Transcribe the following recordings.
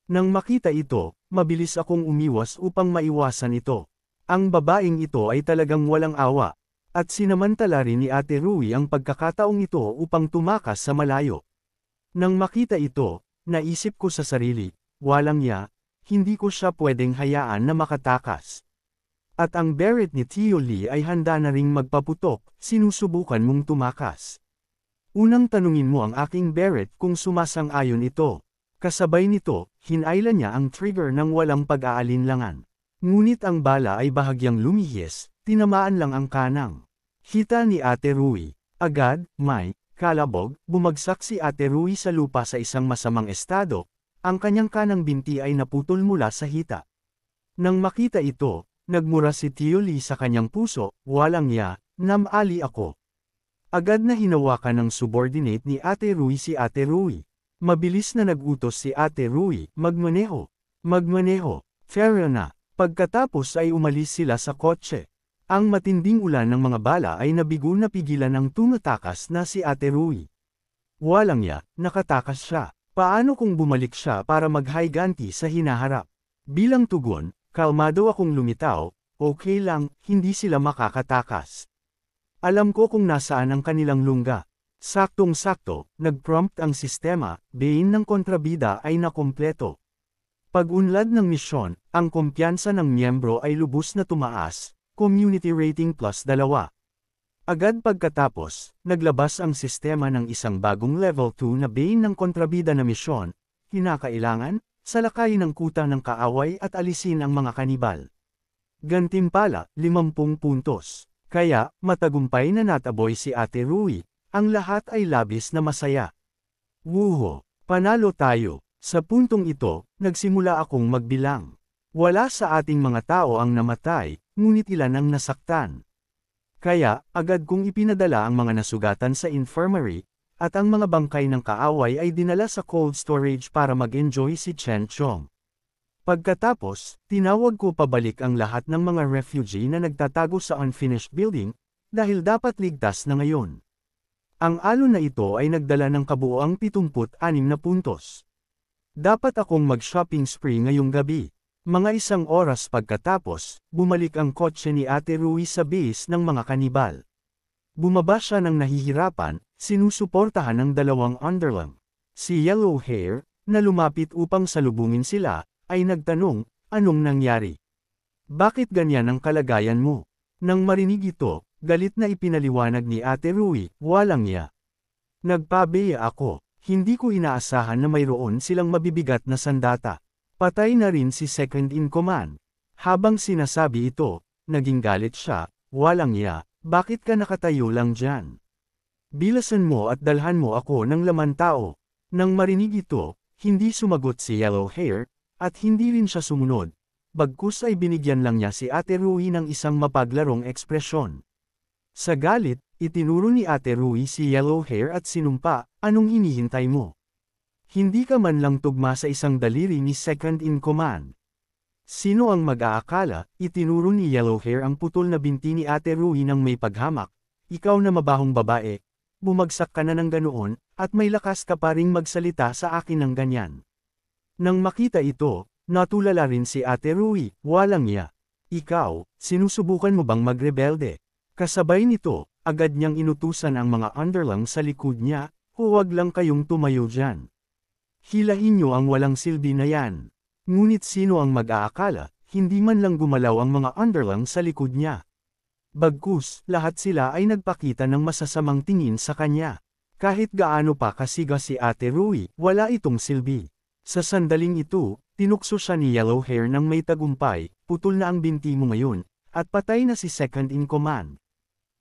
Nang makita ito, mabilis akong umiwas upang maiwasan ito. Ang babaeng ito ay talagang walang awa. At sinamantala rin ni Ate Rui ang pagkakataong ito upang tumakas sa malayo. Nang makita ito, naisip ko sa sarili, walang ya, hindi ko siya pwedeng hayaan na makatakas. At ang beret ni Tio Lee ay handa na ring magpaputok, sinusubukan mong tumakas. Unang tanungin mo ang aking beret kung sumasang-ayon ito. Kasabay nito, hinailan niya ang trigger ng walang pag-aalinlangan. Ngunit ang bala ay bahagyang lumihis, tinamaan lang ang kanang. Hita ni Ate Rui. Agad, may kalabog, bumagsak si Ate Rui sa lupa sa isang masamang estado, ang kanyang kanang binti ay naputol mula sa hita. Nang makita ito, nagmura si Tio Lee sa kanyang puso, walang ya, namali ako. Agad na hinawakan ng subordinate ni Ate Rui si Ate Rui. Mabilis na nagutos si Ate Rui, magmaneho. Magmaneho. Fair na. Pagkatapos ay umalis sila sa kotse. Ang matinding ulan ng mga bala ay nabigo na pigilan ng tumatakas na si Ate Rui. Walang ya, nakatakas siya. Paano kung bumalik siya para mag-higanti sa hinaharap? Bilang tugon, kalmado akong lumitaw, okay lang, hindi sila makakatakas. Alam ko kung nasaan ang kanilang lungga. Saktong-sakto, nag-prompt ang sistema, bain ng kontrabida ay nakompleto. Pag-unlad ng misyon, ang kumpiyansa ng miyembro ay lubos na tumaas, community rating +2. Agad pagkatapos, naglabas ang sistema ng isang bagong level 2 na bain ng kontrabida na misyon, kinakailangan, salakayin ang kuta ng kaaway at alisin ang mga kanibal. Gantimpala, 50 puntos. Kaya, matagumpay na nataboy si Ate Rui. Ang lahat ay labis na masaya. Wuho, panalo tayo. Sa puntong ito, nagsimula akong magbilang. Wala sa ating mga tao ang namatay, ngunit ilan ang nasaktan. Kaya, agad kong ipinadala ang mga nasugatan sa infirmary, at ang mga bangkay ng kaaway ay dinala sa cold storage para mag-enjoy si Chen Chong. Pagkatapos, tinawag ko pabalik ang lahat ng mga refugee na nagtatago sa unfinished building, dahil dapat ligtas na ngayon. Ang alon na ito ay nagdala ng kabuoang 76 na puntos. Dapat akong mag-shopping spree ngayong gabi. Mga 1 oras pagkatapos, bumalik ang kotse ni Ate Rui sa base ng mga kanibal. Bumaba siya ng nahihirapan, sinusuportahan ng 2 underling. Si Yellow Hair, na lumapit upang salubungin sila, ay nagtanong, anong nangyari? Bakit ganyan ang kalagayan mo? Nang marinig ito, galit na ipinaliwanag ni Ate Rui, walang ya. Nagpabeya ako, hindi ko inaasahan na mayroon silang mabibigat na sandata. Patay na rin si second in command. Habang sinasabi ito, naging galit siya, walang ya, bakit ka nakatayo lang dyan? Bilasan mo at dalhan mo ako ng laman tao. Nang marinig ito, hindi sumagot si Yellow Hair, at hindi rin siya sumunod. Bagkus ay binigyan lang niya si Ate Rui ng isang mapaglarong ekspresyon. Sa galit, itinuro ni Ate Rui si Yellow Hair at sinumpa, anong hinihintay mo? Hindi ka man lang tugma sa isang daliri ni second in command. Sino ang mag-aakala, itinuro ni Yellow Hair ang putol na binti ni Ate Rui ng may paghamak, ikaw na mabahong babae, bumagsak ka na ng ganoon, at may lakas ka pa ring magsalita sa akin ng ganyan. Nang makita ito, natulala rin si Ate Rui, walang ya. Ikaw, sinusubukan mo bang magrebelde? Kasabay nito, agad niyang inutusan ang mga underling sa likod niya, huwag lang kayong tumayo dyan. Hilahin niyo ang walang silbi na yan. Ngunit sino ang mag-aakala, hindi man lang gumalaw ang mga underling sa likod niya. Bagkus, lahat sila ay nagpakita ng masasamang tingin sa kanya. Kahit gaano pa kasiga si Ate Rui, wala itong silbi. Sa sandaling ito, tinukso siya ni Yellow Hair ng may tagumpay, putol na ang binti mo ngayon, at patay na si second in command.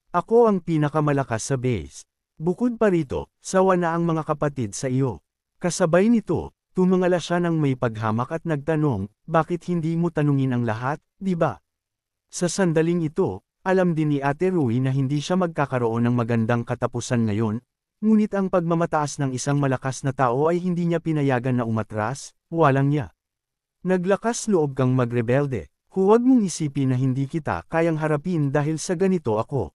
Ako ang pinakamalakas sa base. Bukod pa rito, sawa na ang mga kapatid sa iyo. Kasabay nito, tumangala siya ng may paghamak at nagtanong, bakit hindi mo tanungin ang lahat, di ba? Sa sandaling ito, alam din ni Ate Rui na hindi siya magkakaroon ng magandang katapusan ngayon, ngunit ang pagmamataas ng isang malakas na tao ay hindi niya pinayagan na umatras, walang niya. Naglakas loob kang magrebelde, huwag mong isipin na hindi kita kayang harapin dahil sa ganito ako.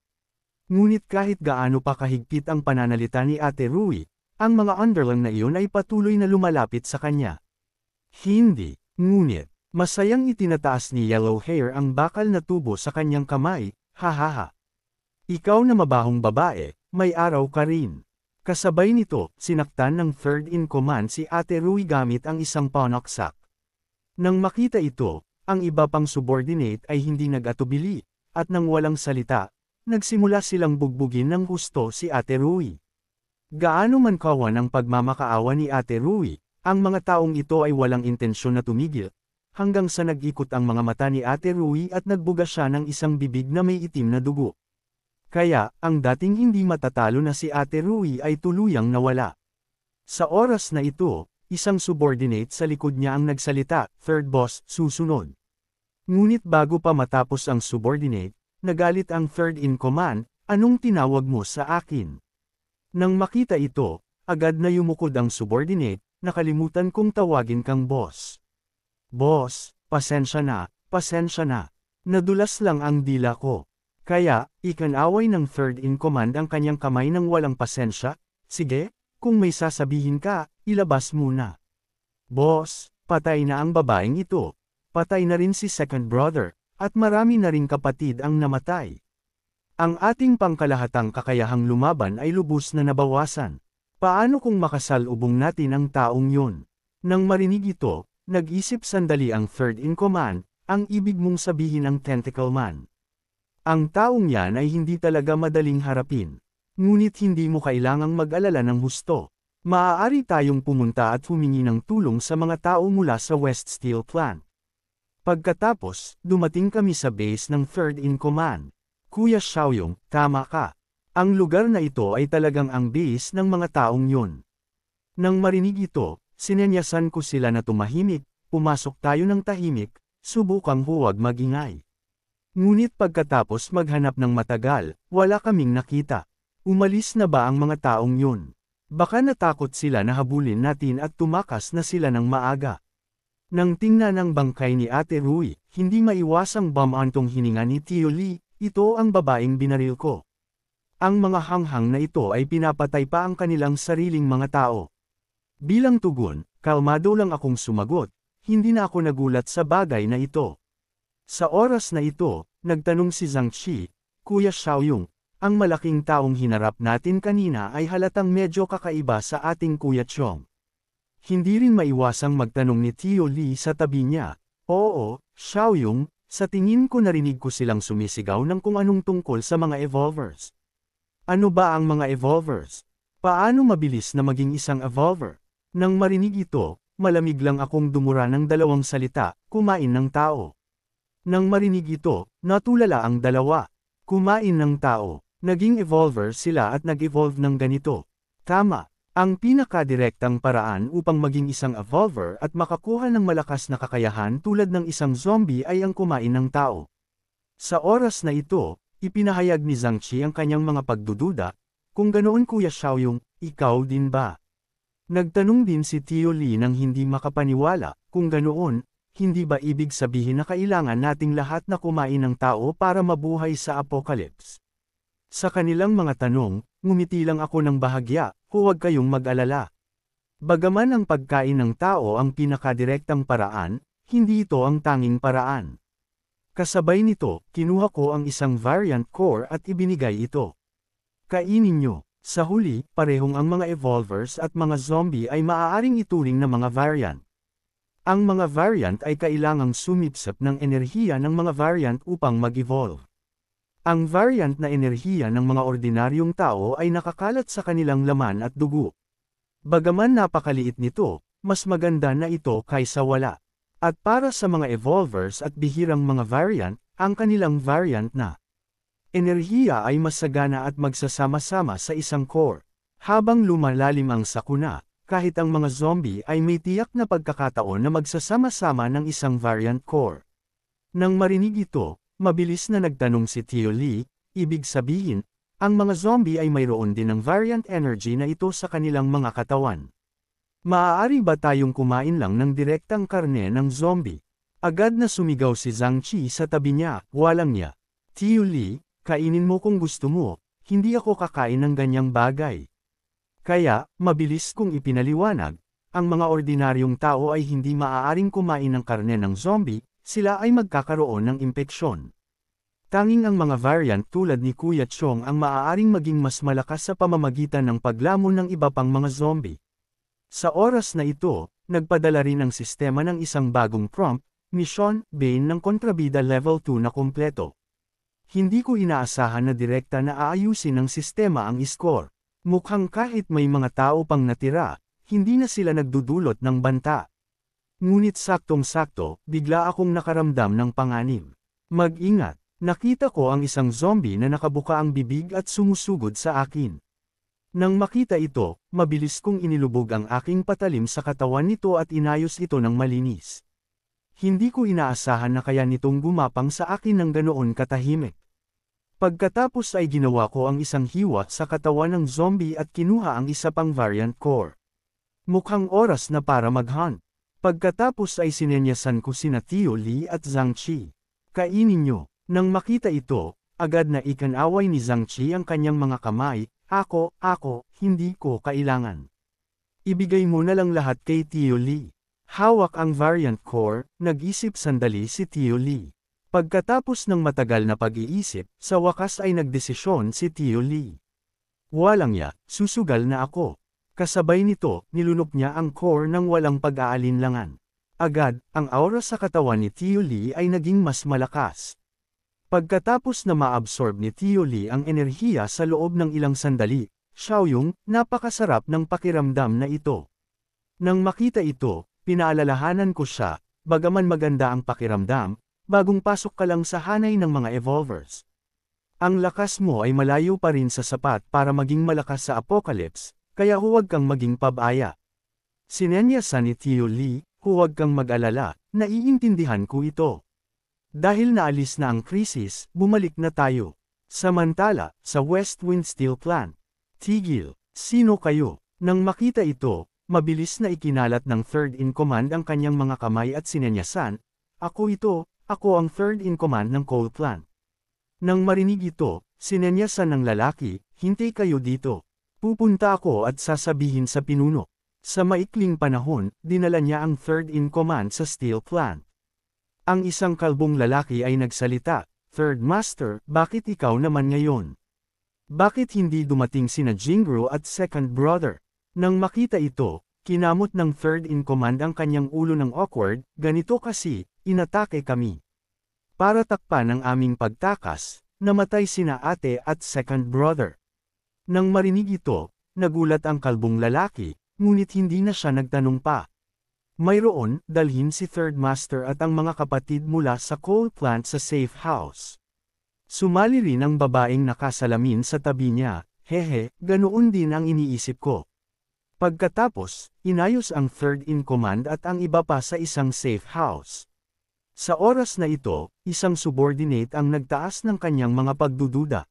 Ngunit kahit gaano pa kahigpit ang pananalita ni Ate Rui, ang mga underling na iyon ay patuloy na lumalapit sa kanya. Hindi, ngunit, masayang itinataas ni Yellow Hair ang bakal na tubo sa kanyang kamay, hahaha. Ikaw na mabahong babae, may araw ka rin. Kasabay nito, sinaktan ng third in command si Ate Rui gamit ang isang panaksak. Nang makita ito, ang iba pang subordinate ay hindi nag-atubili, at nang walang salita, nagsimula silang bugbugin ng husto si Ate Rui. Gaano man kawan ang pagmamakaawa ni Ate Rui, ang mga taong ito ay walang intensyon na tumigil, hanggang sa nag-ikot ang mga mata ni Ate Rui at nagbuga siya ng isang bibig na may itim na dugo. Kaya, ang dating hindi matatalo na si Ate Rui ay tuluyang nawala. Sa oras na ito, isang subordinate sa likod niya ang nagsalita, "Third boss, susunod." Ngunit bago pa matapos ang subordinate, nagalit ang third in command, "Anong tinawag mo sa akin?" Nang makita ito, agad na yumukod ang subordinate, "Nakalimutan kong tawagin kang boss." "Boss, pasensya na, pasensya na. Nadulas lang ang dila ko." Kaya, ikanaway ng third in command ang kanyang kamay ng walang pasensya, "Sige, kung may sasabihin ka, ilabas muna." "Boss, patay na ang babaeng ito. Patay na rin si second brother, at marami na ring kapatid ang namatay. Ang ating pangkalahatang kakayahang lumaban ay lubos na nabawasan. Paano kung makasalubong natin ang taong yun?" Nang marinig ito, nag-isip sandali ang third in command, "Ang ibig mong sabihin ang Tentacle Man. Ang taong yan ay hindi talaga madaling harapin. Ngunit hindi mo kailangang mag-alala ng husto. Maaari tayong pumunta at humingi ng tulong sa mga tao mula sa West Steel Plant." Pagkatapos, dumating kami sa base ng third in command. "Kuya Xiaoyong, tama ka. Ang lugar na ito ay talagang ang base ng mga taong yun." Nang marinig ito, sinenyasan ko sila na tumahimik, pumasok tayo ng tahimik, subukang huwag magingay. Ngunit pagkatapos maghanap ng matagal, wala kaming nakita. Umalis na ba ang mga taong yun? Baka natakot sila na habulin natin at tumakas na sila ng maaga. Nang tingnan ang bangkay ni Ate Rui, hindi maiwasang bumantong hininga ni Tio Lee, "Ito ang babaeng binaril ko." Ang mga hanghang na ito ay pinapatay pa ang kanilang sariling mga tao. Bilang tugon, kalmado lang akong sumagot, hindi na ako nagulat sa bagay na ito. Sa oras na ito, nagtanong si Zhang Qi, "Kuya Xiaoyong, ang malaking taong hinarap natin kanina ay halatang medyo kakaiba sa ating Kuya Chong." Hindi rin maiwasang magtanong ni Tio Lee sa tabi niya, "Oo, Xiaoyong, sa tingin ko narinig ko silang sumisigaw ng kung anong tungkol sa mga evolvers." "Ano ba ang mga evolvers? Paano mabilis na maging isang evolver?" Nang marinig ito, malamig lang akong dumura ng dalawang salita, "Kumain ng tao." Nang marinig ito, natulala ang dalawa. Kumain ng tao. Naging evolver sila at nag-evolve ng ganito. Tama. Ang pinakadirektang paraan upang maging isang evolver at makakuha ng malakas na kakayahan tulad ng isang zombie ay ang kumain ng tao. Sa oras na ito, ipinahayag ni Zhang Qi ang kanyang mga pagdududa, "Kung ganoon Kuya Xiaoyong, ikaw din ba?" Nagtanong din si Tio Lee nang hindi makapaniwala, "Kung ganoon, hindi ba ibig sabihin na kailangan nating lahat na kumain ng tao para mabuhay sa apocalypse?" Sa kanilang mga tanong, ngumiti lang ako ng bahagya, "Huwag kayong mag-alala. Bagaman ang pagkain ng tao ang pinakadirektang paraan, hindi ito ang tanging paraan." Kasabay nito, kinuha ko ang isang variant core at ibinigay ito. "Kainin nyo." Sa huli, parehong ang mga evolvers at mga zombie ay maaaring ituring na mga variant. Ang mga variant ay kailangang sumipsip ng enerhiya ng mga variant upang mag-evolve. Ang variant na enerhiya ng mga ordinaryong tao ay nakakalat sa kanilang laman at dugo. Bagaman napakaliit nito, mas maganda na ito kaysa wala. At para sa mga evolvers at bihirang mga variant, ang kanilang variant na enerhiya ay masagana at magsasama-sama sa isang core. Habang lumalalim ang sakuna, kahit ang mga zombie ay may tiyak na pagkakataon na magsasama-sama ng isang variant core. Nang marinig ito, mabilis na nagtanong si Tio Lee, "Ibig sabihin, ang mga zombie ay mayroon din ng variant energy na ito sa kanilang mga katawan. Maaari ba tayong kumain lang ng direktang karne ng zombie?" Agad na sumigaw si Zhang Qi sa tabi niya, "Walang niya. Tio Lee, kainin mo kung gusto mo, hindi ako kakain ng ganyang bagay." Kaya, mabilis kong ipinaliwanag, ang mga ordinaryong tao ay hindi maaaring kumain ng karne ng zombie, sila ay magkakaroon ng impeksyon. Tanging ang mga variant tulad ni Kuya Chong ang maaaring maging mas malakas sa pamamagitan ng paglamon ng iba pang mga zombie. Sa oras na ito, nagpadala rin ang sistema ng isang bagong prompt, Mission, Bane ng Kontrabida Level 2 na kumpleto. Hindi ko inaasahan na direkta na aayusin ng sistema ang score. Mukhang kahit may mga tao pang natira, hindi na sila nagdudulot ng banta. Ngunit saktong-sakto, bigla akong nakaramdam ng panganib. Mag-ingat, nakita ko ang isang zombie na nakabuka ang bibig at sumusugod sa akin. Nang makita ito, mabilis kong inilubog ang aking patalim sa katawan nito at inayos ito ng malinis. Hindi ko inaasahan na kaya nitong gumapang sa akin ng ganoon katahimik. Pagkatapos ay ginawa ko ang isang hiwa sa katawan ng zombie at kinuha ang isa pang variant core. Mukhang oras na para mag-hunt. Pagkatapos ay sinenyasan ko sina Tio Lee at Zhang Qi. Kainin nyo. Nang makita ito, agad na ikanaway ni Zhang Qi ang kanyang mga kamay. Ako, hindi ko kailangan. Ibigay mo na lang lahat kay Tio Lee. Hawak ang variant core, nag-isip sandali si Tio Lee. Pagkatapos ng matagal na pag-iisip, sa wakas ay nagdesisyon si Tio Lee. Walang ya, susugal na ako. Kasabay nito, nilunok niya ang core ng walang pag-aalinlangan. Agad, ang aura sa katawan ni Tio Lee ay naging mas malakas. Pagkatapos na ma-absorb ni Tio Lee ang enerhiya sa loob ng ilang sandali, Xiaoyong, napakasarap ng pakiramdam na ito. Nang makita ito, pinaalalahanan ko siya, bagaman maganda ang pakiramdam, bagong pasok ka lang sa hanay ng mga evolvers. Ang lakas mo ay malayo pa rin sa sapat para maging malakas sa apocalypse, kaya huwag kang maging pabaya. Sinenyasan ni Tio Lee, huwag kang mag-alala, naiintindihan ko ito. Dahil naalis na ang krisis, bumalik na tayo. Samantala, sa West Wind Steel Plant. Tigil, sino kayo? Nang makita ito, mabilis na ikinalat ng third in command ang kanyang mga kamay at sinenyasan, ako ang third in command ng coal plant. Nang marinig ito, sinenyasan ng lalaki, hintay kayo dito. Pupunta ako at sasabihin sa pinuno. Sa maikling panahon, dinala niya ang third in command sa steel plant. Ang isang kalbong lalaki ay nagsalita, Third Master, bakit ikaw naman ngayon? Bakit hindi dumating sina Jingru at second brother? Nang makita ito, kinamot ng third in command ang kanyang ulo ng awkward, ganito kasi, inatake kami. Para takpan ang aming pagtakas, namatay sina ate at second brother. Nang marinig ito, nagulat ang kalbong lalaki, ngunit hindi na siya nagtanong pa. Mayroon, dalhin si Third Master at ang mga kapatid mula sa coal plant sa safe house. Sumali rin ang babaeng nakasalamin sa tabi niya, hehe, ganoon din ang iniisip ko. Pagkatapos, inayos ang third in command at ang iba pa sa isang safe house. Sa oras na ito, isang subordinate ang nagtaas ng kanyang mga pagdududa.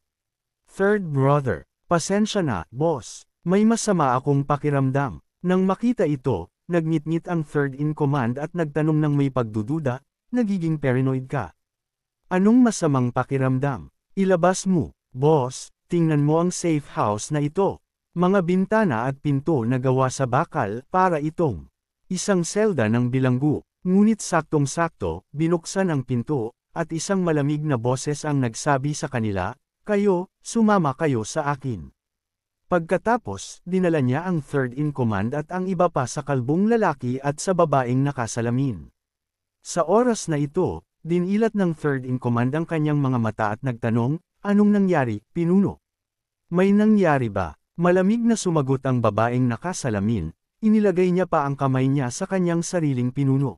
Third brother, pasensya na, boss, may masama akong pakiramdam. Nang makita ito, nagngit-ngit ang third in command at nagtanong ng may pagdududa, nagiging paranoid ka. Anong masamang pakiramdam? Ilabas mo, boss, tingnan mo ang safe house na ito. Mga bintana at pinto na gawa sa bakal para itong isang selda ng bilanggo. Ngunit saktong-sakto, binuksan ang pinto, at isang malamig na boses ang nagsabi sa kanila, kayo, sumama kayo sa akin. Pagkatapos, dinala niya ang third in command at ang iba pa sa kalbong lalaki at sa babaeng nakasalamin. Sa oras na ito, dinilat ng third in command ang kanyang mga mata at nagtanong, anong nangyari, pinuno? May nangyari ba? Malamig na sumagot ang babaeng nakasalamin, inilagay niya pa ang kamay niya sa kanyang sariling pinuno.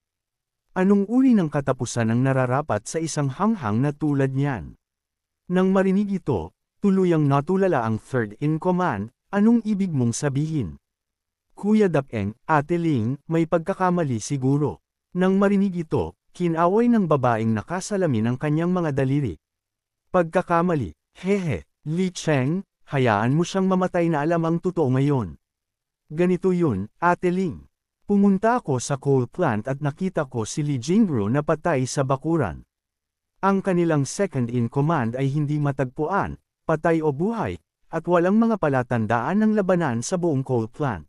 Anong uri ng katapusan ang nararapat sa isang hanghang na tulad niyan? Nang marinig ito, tuluyang natulala ang third in command, anong ibig mong sabihin? Kuya Dapeng, Ate Ling, may pagkakamali siguro. Nang marinig ito, kinaway ng babaeng nakasalamin ang kanyang mga daliri. Pagkakamali, hehe, Li Cheng, hayaan mo siyang mamatay na alam ang totoo ngayon. Ganito yun, Ate Ling. Pumunta ako sa coal plant at nakita ko si Li Jingru na patay sa bakuran. Ang kanilang second in command ay hindi matagpuan, patay o buhay, at walang mga palatandaan ng labanan sa buong coal plant.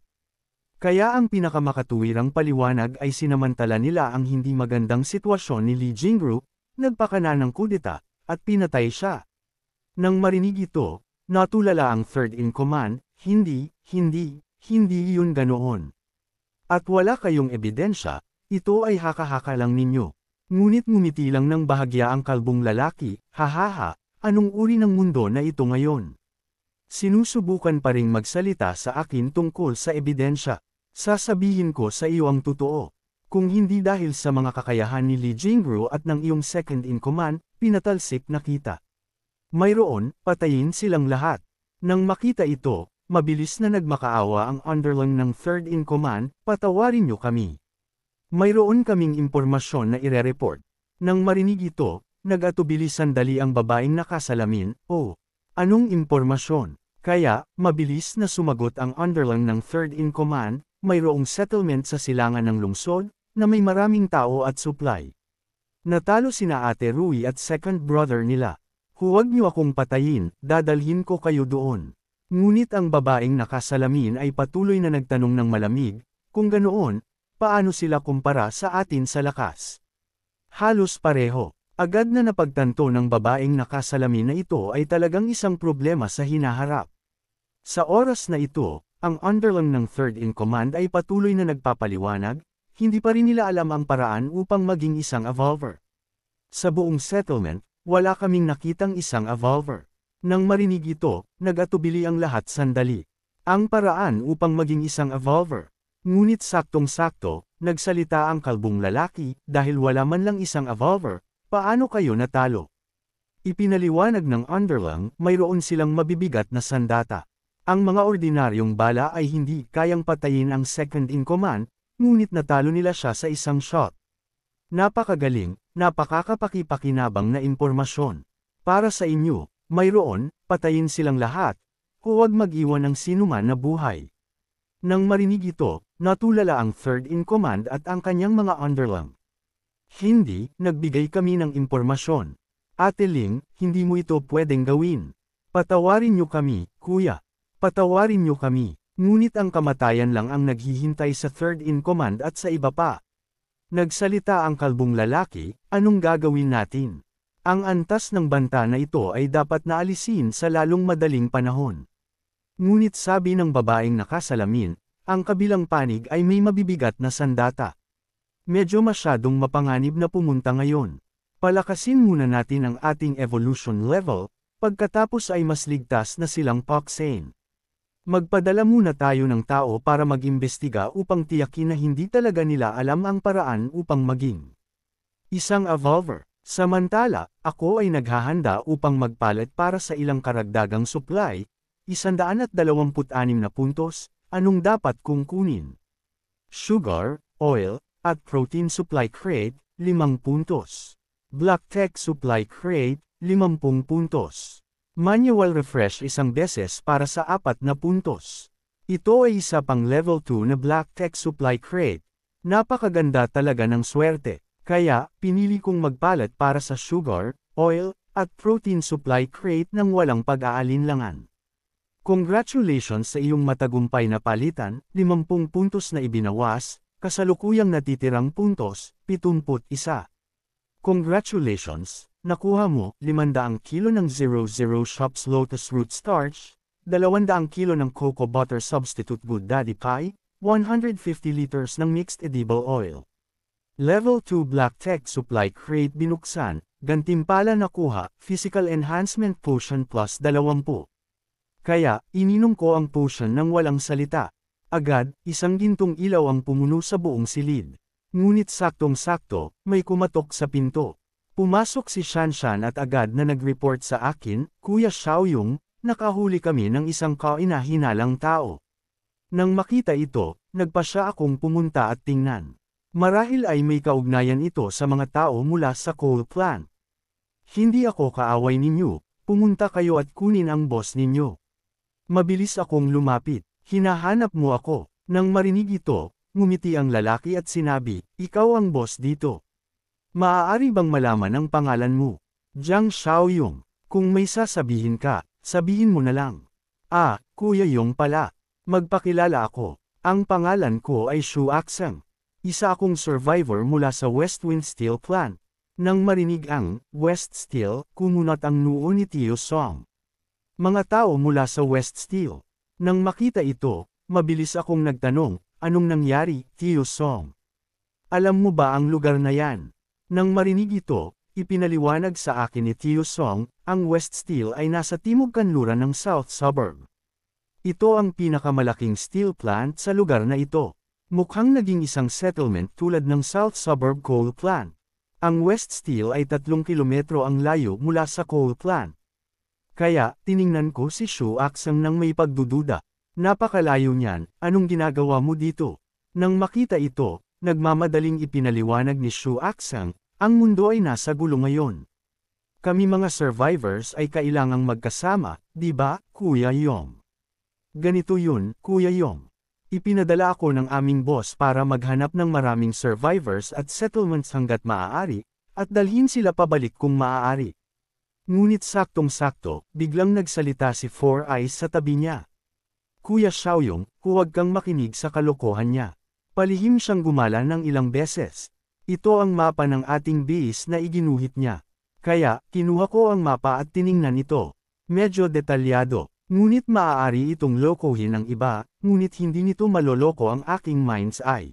Kaya ang pinakamakatuwirang paliwanag ay sinamantala nila ang hindi magandang sitwasyon ni Li Jingru, nagpakana ng kudeta, at pinatay siya. Nang marinig ito, natulala ang third in command, hindi yun ganoon. At wala kayong ebidensya, ito ay haka-haka lang ninyo. Ngunit ngumiti lang ng bahagya ang kalbong lalaki, hahaha, anong uri ng mundo na ito ngayon? Sinusubukan pa ring magsalita sa akin tungkol sa ebidensya. Sasabihin ko sa iyo ang totoo. Kung hindi dahil sa mga kakayahan ni Li Jingru at ng iyong second in command, pinatalsik na kita. Mayroon, patayin silang lahat. Nang makita ito, mabilis na nagmakaawa ang underling ng third in command, patawarin niyo kami. Mayroon kaming impormasyon na ire-report. Nang marinig ito, nag-atubili sandali ang babaeng nakasalamin, oh, anong impormasyon? Kaya, mabilis na sumagot ang underling ng third in command, mayroong settlement sa silangan ng lungsod, na may maraming tao at supply. Natalo sina Ate Rui at second brother nila. Huwag niyo akong patayin, dadalhin ko kayo doon. Ngunit ang babaeng nakasalamin ay patuloy na nagtanong ng malamig, kung ganoon, paano sila kumpara sa atin sa lakas? Halos pareho. Agad na napagtanto ng babaeng nakasalamin na ito ay talagang isang problema sa hinaharap. Sa oras na ito, ang underling ng third in command ay patuloy na nagpapaliwanag, hindi pa rin nila alam ang paraan upang maging isang evolver. Sa buong settlement, wala kaming nakitang isang evolver. Nang marinig ito, nag-atubili ang lahat sandali. Ang paraan upang maging isang evolver. Ngunit saktong-sakto, nagsalita ang kalbong lalaki, dahil wala man lang isang evolver, paano kayo natalo? Ipinaliwanag ng underling, mayroon silang mabibigat na sandata. Ang mga ordinaryong bala ay hindi kayang patayin ang second in command, ngunit natalo nila siya sa isang shot. Napakagaling, napakakapaki-pakinabang na impormasyon. Para sa inyo, mayroon, patayin silang lahat, huwag mag-iwan ng sinuman na buhay. Nang marinig ito, natulala ang third in command at ang kanyang mga underling. Hindi, nagbigay kami ng impormasyon. Ate Ling, hindi mo ito pwedeng gawin. Patawarin niyo kami, kuya. Patawarin niyo kami. Ngunit ang kamatayan lang ang naghihintay sa third in command at sa iba pa. Nagsalita ang kalbong lalaki, anong gagawin natin? Ang antas ng banta na ito ay dapat naalisin sa lalong madaling panahon. Ngunit sabi ng babaeng nakasalamin, ang kabilang panig ay may mabibigat na sandata. Medyo masyadong mapanganib na pumunta ngayon. Palakasin muna natin ang ating evolution level, pagkatapos ay mas ligtas na silang paksain. Magpadala muna tayo ng tao para mag-imbestiga upang tiyakin na hindi talaga nila alam ang paraan upang maging isang evolver. Samantala, ako ay naghahanda upang magpalit para sa ilang karagdagang supply, 126 na puntos, anong dapat kong kunin? Sugar, oil, at protein supply crate, 5 puntos. Black Tech supply crate, 50 puntos. Manual refresh isang beses para sa 4 na puntos. Ito ay isa pang level 2 na Black Tech supply crate. Napakaganda talaga ng swerte, kaya pinili kong magpalit para sa sugar, oil, at protein supply crate ng walang pag-aalinlangan. Congratulations sa iyong matagumpay na palitan, 50 puntos na ibinawas, kasalukuyang natitirang puntos, 71. Congratulations! Nakuha mo 500 kilo ng 00 Shops Lotus Root Starch, 200 kilo ng Cocoa Butter Substitute Good Daddy Pie, 150 liters ng Mixed Edible Oil. Level 2 Black Tech Supply Crate binuksan, gantimpala nakuha, Physical Enhancement Potion plus 20. Kaya, ininom ko ang potion ng walang salita. Agad, isang gintong ilaw ang pumuno sa buong silid. Ngunit saktong-sakto, may kumatok sa pinto. Pumasok si Shanshan at agad na nag-report sa akin, Kuya Xiaoyong, nakahuli kami ng isang kaina-hinalang tao. Nang makita ito, nagpasya akong pumunta at tingnan. Marahil ay may kaugnayan ito sa mga tao mula sa coal plant. Hindi ako kaaway ninyo, pumunta kayo at kunin ang boss ninyo. Mabilis akong lumapit, hinahanap mo ako. Nang marinig ito, ngumiti ang lalaki at sinabi, ikaw ang boss dito. Maaari bang malaman ang pangalan mo? Jiang Xiaoyong. Kung may sasabihin ka, sabihin mo na lang. Ah, Kuya Yong pala. Magpakilala ako. Ang pangalan ko ay Shu Aksang. Isa akong survivor mula sa Westwind Steel Plant. Nang marinig ang West Steel, kumunat ang noo ni Tio Song. Mga tao mula sa West Steel. Nang makita ito, mabilis akong nagtanong, anong nangyari, Tio Song? Alam mo ba ang lugar na yan? Nang marinig ito, ipinaliwanag sa akin ni Tio Song, ang West Steel ay nasa timog kanluran ng South Suburb. Ito ang pinakamalaking steel plant sa lugar na ito. Mukhang naging isang settlement tulad ng South Suburb Coal Plant. Ang West Steel ay 3 kilometro ang layo mula sa coal plant. Kaya, tiningnan ko si Shu Aksang nang may pagdududa. Napakalayo niyan, anong ginagawa mo dito? Nang makita ito, nagmamadaling ipinaliwanag ni Shu Aksang, ang mundo ay nasa gulo ngayon. Kami mga survivors ay kailangang magkasama, di ba, Kuya Yong? Ganito yun, Kuya Yong. Ipinadala ako ng aming boss para maghanap ng maraming survivors at settlements hanggat maaari, at dalhin sila pabalik kung maaari. Ngunit saktong-sakto, biglang nagsalita si Four Eyes sa tabi niya. Kuya Xiaoyong, huwag kang makinig sa kalokohan niya. Palihim siyang gumala ng ilang beses. Ito ang mapa ng ating base na iginuhit niya. Kaya, kinuha ko ang mapa at tiningnan ito. Medyo detalyado. Ngunit maaari itong lokohin ng iba, ngunit hindi nito maloloko ang aking mind's eye.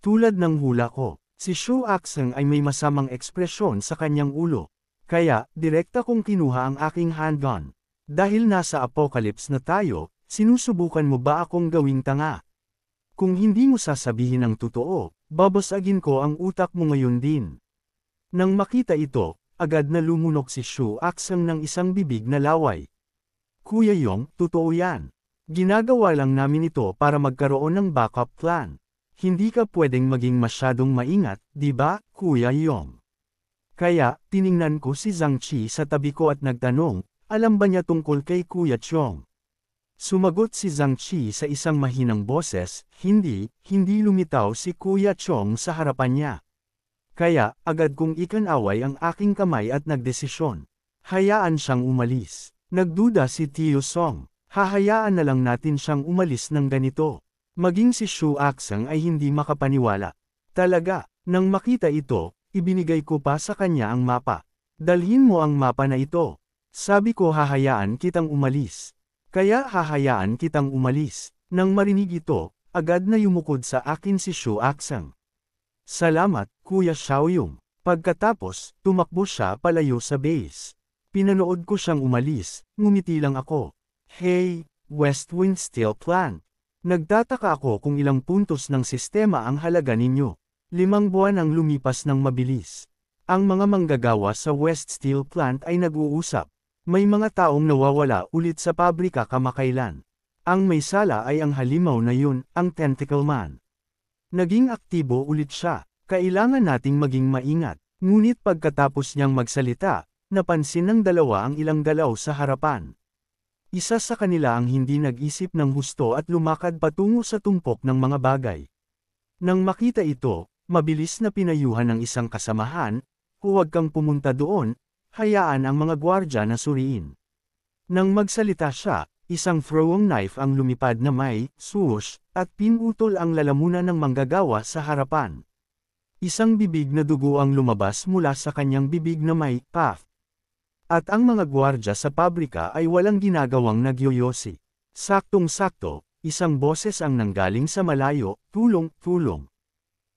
Tulad ng hula ko, si Shu Aksang ay may masamang ekspresyon sa kanyang ulo. Kaya, direkta kong kinuha ang aking handgun. Dahil nasa apocalypse na tayo, sinusubukan mo ba akong gawing tanga? Kung hindi mo sasabihin ang totoo, babasagin ko ang utak mo ngayon din. Nang makita ito, agad na lumunok si Shu Aksang ng isang bibig na laway. Kuya Yong, totoo yan. Ginagawa lang namin ito para magkaroon ng backup plan. Hindi ka pwedeng maging masyadong maingat, di ba, Kuya Yong? Kaya, tiningnan ko si Zhang Qi sa tabi ko at nagtanong, alam ba niya tungkol kay Kuya Chong? Sumagot si Zhang Qi sa isang mahinang boses, hindi lumitaw si Kuya Chong sa harapan niya. Kaya, agad kong ikanaway ang aking kamay at nagdesisyon. Hayaan siyang umalis. Nagduda si Tio Song, hahayaan na lang natin siyang umalis ng ganito. Maging si Shu Aksang ay hindi makapaniwala. Talaga, nang makita ito, ibinigay ko pa sa kanya ang mapa. Dalhin mo ang mapa na ito. Sabi ko hahayaan kitang umalis. Kaya hahayaan kitang umalis. Nang marinig ito, agad na yumukod sa akin si Shu Aksang. Salamat, Kuya Xiaoyong. Pagkatapos, tumakbo siya palayo sa base. Pinanood ko siyang umalis, ngumiti lang ako. Hey, Westwind Steel Plant. Nagtataka ako kung ilang puntos ng sistema ang halaga ninyo. 5 buwan ang lumipas ng mabilis. Ang mga manggagawa sa West Steel Plant ay nag-uusap. May mga taong nawawala ulit sa pabrika kamakailan. Ang may sala ay ang halimaw na yun, ang Tentacle Man. Naging aktibo ulit siya. Kailangan nating maging maingat. Ngunit pagkatapos niyang magsalita, napansin ng dalawa ang ilang galaw sa harapan. Isa sa kanila ang hindi nag-isip ng husto at lumakad patungo sa tumpok ng mga bagay. Nang makita ito, mabilis na pinayuhan ng isang kasamahan, huwag kang pumunta doon, hayaan ang mga gwardya na suriin. Nang magsalita siya, isang throwing knife ang lumipad na may swoosh, at pinutol ang lalamunan ng manggagawa sa harapan. Isang bibig na dugo ang lumabas mula sa kanyang bibig na may puff. At ang mga gwardya sa pabrika ay walang ginagawang nagyoyosi. Saktong-sakto, isang boses ang nanggaling sa malayo, tulong, tulong.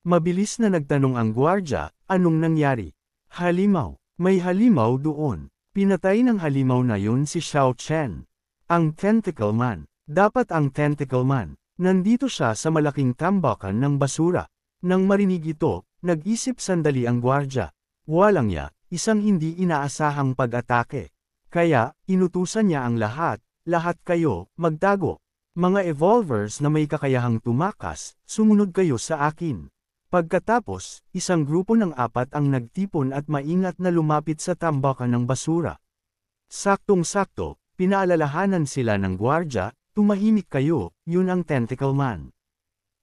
Mabilis na nagtanong ang gwardya, anong nangyari? Halimaw, may halimaw doon. Pinatay ng halimaw na yun si Xiao Chen. Ang Tentacle Man. Dapat ang Tentacle Man. Nandito siya sa malaking tambakan ng basura. Nang marinig ito, nag-isip sandali ang gwardya. Walang ya. Isang hindi inaasahang pag-atake. Kaya, inutusan niya ang lahat kayo, magtago. Mga evolvers na may kakayahang tumakas, sumunod kayo sa akin. Pagkatapos, isang grupo ng 4 ang nagtipon at maingat na lumapit sa tambakan ng basura. Saktong-sakto, pinaalalahanan sila ng gwardya, tumahimik kayo, yun ang Tentacle Man.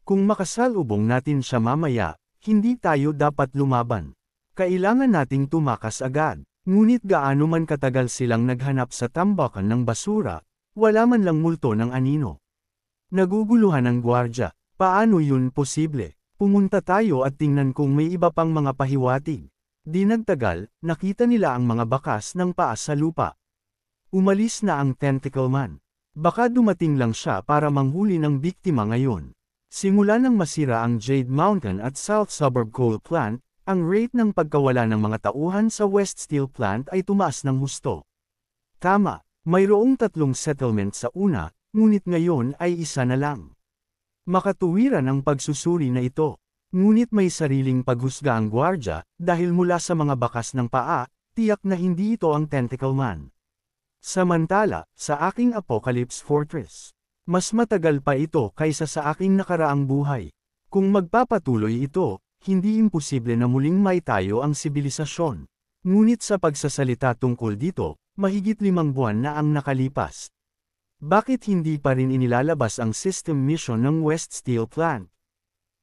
Kung makasalubong natin siya mamaya, hindi tayo dapat lumaban. Kailangan nating tumakas agad. Ngunit gaano man katagal silang naghanap sa tambakan ng basura, wala man lang multo ng anino. Naguguluhan ang gwardya. Paano yun posible? Pumunta tayo at tingnan kung may iba pang mga pahiwatig. Di nagtagal, nakita nila ang mga bakas ng paa sa lupa. Umalis na ang Tentacle Man. Baka dumating lang siya para manghuli ng biktima ngayon. Simula nang masira ang Jade Mountain at South Suburb Coal Plant, ang rate ng pagkawala ng mga tauhan sa West Steel Plant ay tumaas ng husto. Tama, mayroong 3 settlement sa una, ngunit ngayon ay isa na lang. Makatuwiran ang pagsusuri na ito. Ngunit may sariling paghusga ang gwardya, dahil mula sa mga bakas ng paa, tiyak na hindi ito ang Tentacle Man. Samantala, sa aking Apocalypse Fortress, mas matagal pa ito kaysa sa aking nakaraang buhay. Kung magpapatuloy ito, hindi imposible na muling maitayo ang sibilisasyon. Ngunit sa pagsasalita tungkol dito, mahigit 5 buwan na ang nakalipas. Bakit hindi pa rin inilalabas ang system mission ng West Steel Plant?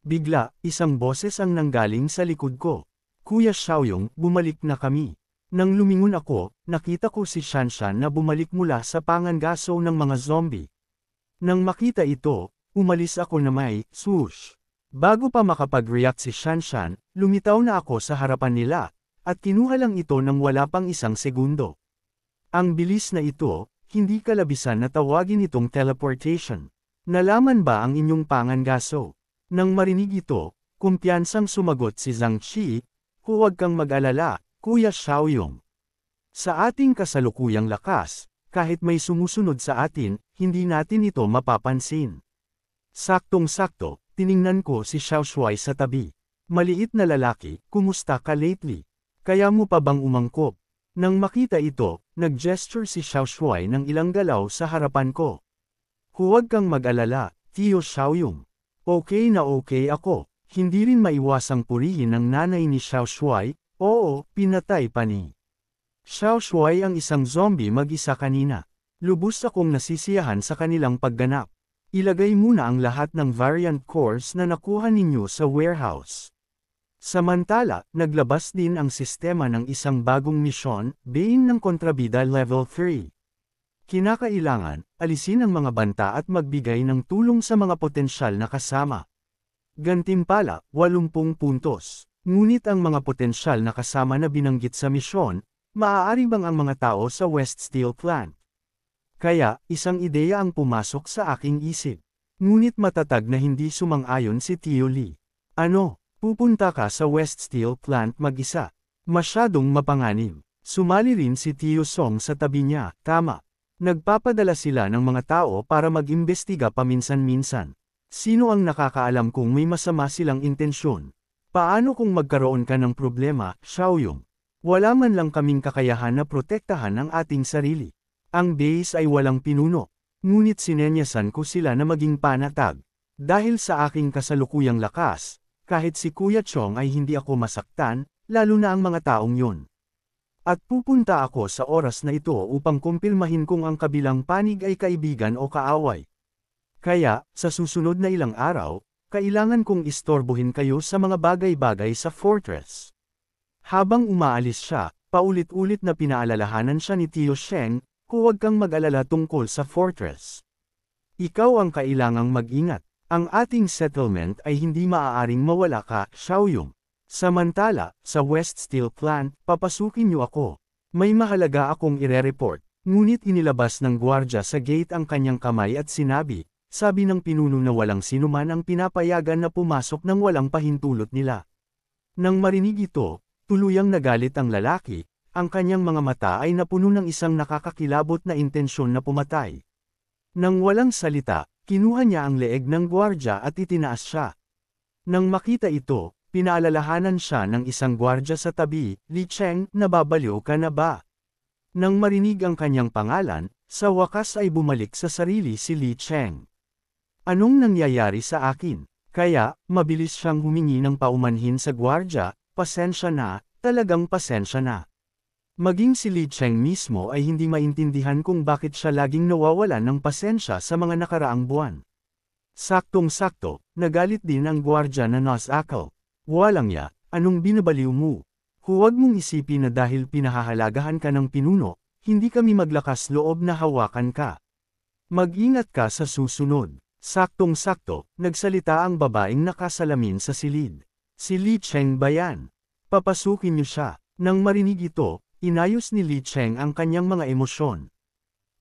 Bigla, isang boses ang nanggaling sa likod ko. Kuya Xiaoyong, bumalik na kami. Nang lumingon ako, nakita ko si Shanshan na bumalik mula sa pangangaso ng mga zombie. Nang makita ito, umalis ako na may swoosh. Bago pa makapag-react si Shanshan, lumitaw na ako sa harapan nila, at kinuha lang ito nang wala pang 1 segundo. Ang bilis na ito, hindi kalabisan na tawagin itong teleportation. Nalaman ba ang inyong pangangaso? Nang marinig ito, kumpiyansang sumagot si Zhang Qi, huwag kang mag-alala, Kuya Xiaoyong. Sa ating kasalukuyang lakas, kahit may sumusunod sa atin, hindi natin ito mapapansin. Saktong-sakto, tiningnan ko si Xiao Shuai sa tabi. Maliit na lalaki, kumusta ka lately? Kaya mo pa bang umangkop? Nang makita ito, nag-gesture si Xiao Shuai ng ilang galaw sa harapan ko. Huwag kang mag-alala, Tio Xiaoyong. Okay na okay ako. Hindi rin maiwasang purihin ng nanay ni Xiao Shuai. Oo, pinatay pa ni Xiao Shuai ang isang zombie mag-isa kanina. Lubos akong nasisiyahan sa kanilang pagganap. Ilagay muna ang lahat ng variant cores na nakuha ninyo sa warehouse. Samantala, naglabas din ang sistema ng isang bagong misyon, Bane ng Kontrabida Level 3. Kinakailangan, alisin ang mga banta at magbigay ng tulong sa mga potensyal na kasama. Gantimpala, 80 puntos. Ngunit ang mga potensyal na kasama na binanggit sa misyon, maaari bang ang mga tao sa West Steel Plant? Kaya, isang ideya ang pumasok sa aking isip. Ngunit matatag na hindi sumang-ayon si Tio Lee. Ano, pupunta ka sa West Steel Plant mag-isa? Masyadong mapanganib. Sumali rin si Tio Song sa tabi niya, tama. Nagpapadala sila ng mga tao para mag-imbestiga paminsan-minsan. Sino ang nakakaalam kung may masama silang intensyon? Paano kung magkaroon ka ng problema, Xiaoyong? Wala man lang kaming kakayahan na protektahan ang ating sarili. Ang base ay walang pinuno. Ngunit sinenyasan ko sila na maging panatag. Dahil sa aking kasalukuyang lakas, kahit si Kuya Chong ay hindi ako masaktan, lalo na ang mga taong yun. At pupunta ako sa oras na ito upang kumpirmahin kung ang kabilang panig ay kaibigan o kaaway. Kaya, sa susunod na ilang araw, kailangan kong istorbohin kayo sa mga bagay-bagay sa fortress. Habang umaalis siya, paulit-ulit na pinaalalahanan siya ni Tio Sheng, huwag kang mag-alala tungkol sa fortress. Ikaw ang kailangang mag-ingat. Ang ating settlement ay hindi maaaring mawala ka, Xiaoyong. Samantala, sa West Steel Plant, papasukin niyo ako. May mahalaga akong ire-report. Ngunit inilabas ng gwardya sa gate ang kanyang kamay at sinabi, sabi ng pinuno na walang sinuman ang pinapayagan na pumasok ng walang pahintulot nila. Nang marinig ito, tuluyang nagalit ang lalaki. Ang kanyang mga mata ay napuno ng isang nakakakilabot na intensyon na pumatay. Nang walang salita, kinuha niya ang leeg ng gwardya at itinaas siya. Nang makita ito, pinaalalahanan siya ng isang gwardya sa tabi, Li Cheng, nababaliw ka na ba? Nang marinig ang kanyang pangalan, sa wakas ay bumalik sa sarili si Li Cheng. Anong nangyayari sa akin? Kaya, mabilis siyang humingi ng paumanhin sa gwardya, pasensya na, talagang pasensya na. Maging si Li Cheng mismo ay hindi maintindihan kung bakit siya laging nawawalan ng pasensya sa mga nakaraang buwan. Saktong-sakto, nagalit din ang gwardya na Nosakal. Walang ya, anong binabaliw mo? Huwag mong isipin na dahil pinahahalagahan ka ng pinuno, hindi kami maglakas loob na hawakan ka. Mag-ingat ka sa susunod. Saktong-sakto, nagsalita ang babaeng nakasalamin sa silid. Si Li Cheng ba yan? Papasukin niyo siya. Nang marinig ito, inayos ni Li Cheng ang kanyang mga emosyon.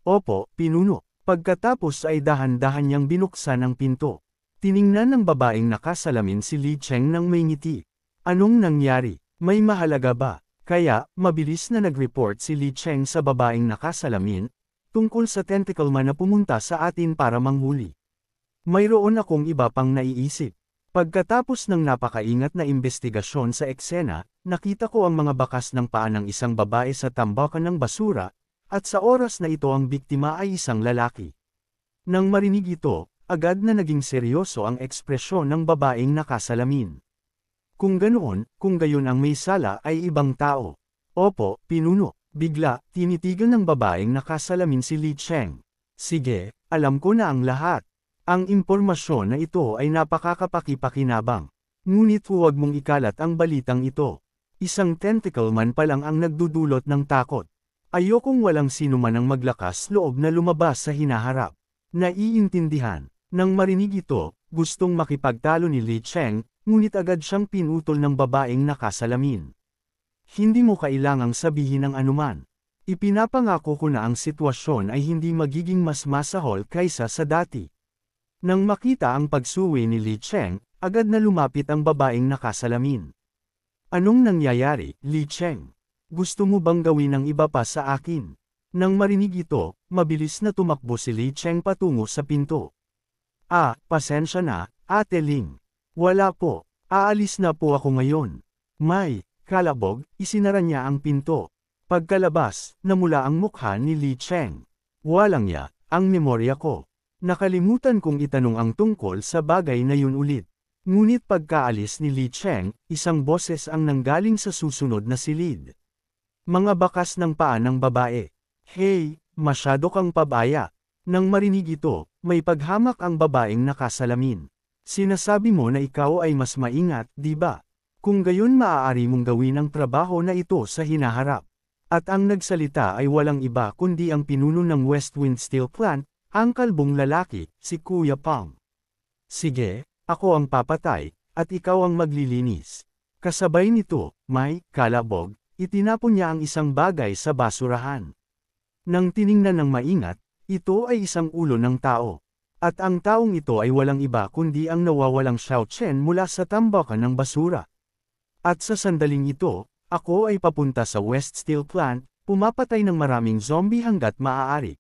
Opo, pinuno. Pagkatapos ay dahan-dahan niyang binuksan ang pinto. Tiningnan ng babaeng nakasalamin si Li Cheng nang may ngiti. Anong nangyari? May mahalaga ba? Kaya, mabilis na nag-report si Li Cheng sa babaeng nakasalamin, tungkol sa tentacle man na pumunta sa atin para manghuli. Mayroon akong iba pang naiisip. Pagkatapos ng napakaingat na investigasyon sa eksena, nakita ko ang mga bakas ng paa ng isang babae sa tambakan ng basura, at sa oras na ito ang biktima ay isang lalaki. Nang marinig ito, agad na naging seryoso ang ekspresyon ng babaeng nakasalamin. Kung ganoon, kung gayon ang may sala ay ibang tao. Opo, pinuno. Bigla, tinitigan ng babaeng nakasalamin si Li Cheng. Sige, alam ko na ang lahat. Ang impormasyon na ito ay napakakapakipakinabang. Ngunit huwag mong ikalat ang balitang ito. Isang tentacle man pa lang ang nagdudulot ng takot. Ayokong walang sino man ang maglakas loob na lumabas sa hinaharap. Naiintindihan. Nang marinig ito, gustong makipagtalo ni Li Cheng, ngunit agad siyang pinutol ng babaeng nakasalamin. Hindi mo kailangang sabihin ng anuman. Ipinapangako ko na ang sitwasyon ay hindi magiging mas masahol kaysa sa dati. Nang makita ang pagsuwi ni Li Cheng, agad na lumapit ang babaeng nakasalamin. Anong nangyayari, Li Cheng? Gusto mo bang gawin ng iba pa sa akin? Nang marinig ito, mabilis na tumakbo si Li Cheng patungo sa pinto. Pasensya na, Ate Ling. Wala po, aalis na po ako ngayon. May kalabog, isinara niya ang pinto. Pagkalabas, namula ang mukha ni Li Cheng. Walang ya, ang memorya ko. Nakalimutan kong itanong ang tungkol sa bagay na yun ulit. Ngunit pagkaalis ni Li Cheng, isang boses ang nanggaling sa susunod na silid. Mga bakas ng paa ng babae. Hey, masyado kang pabaya. Nang marinig ito, may paghamak ang babaeng nakasalamin. Sinasabi mo na ikaw ay mas maingat, di ba? Kung gayon maaari mong gawin ang trabaho na ito sa hinaharap. At ang nagsalita ay walang iba kundi ang pinuno ng Westwind Steel Plant, ang kalbong lalaki, si Kuya Pang. Sige, ako ang papatay, at ikaw ang maglilinis. Kasabay nito, may kalabog, itinapon niya ang isang bagay sa basurahan. Nang tiningnan ng maingat, ito ay isang ulo ng tao. At ang taong ito ay walang iba kundi ang nawawalang Xiao Chen mula sa tambakan ng basura. At sa sandaling ito, ako ay papunta sa West Steel Plant, pumapatay ng maraming zombie hanggat maaari.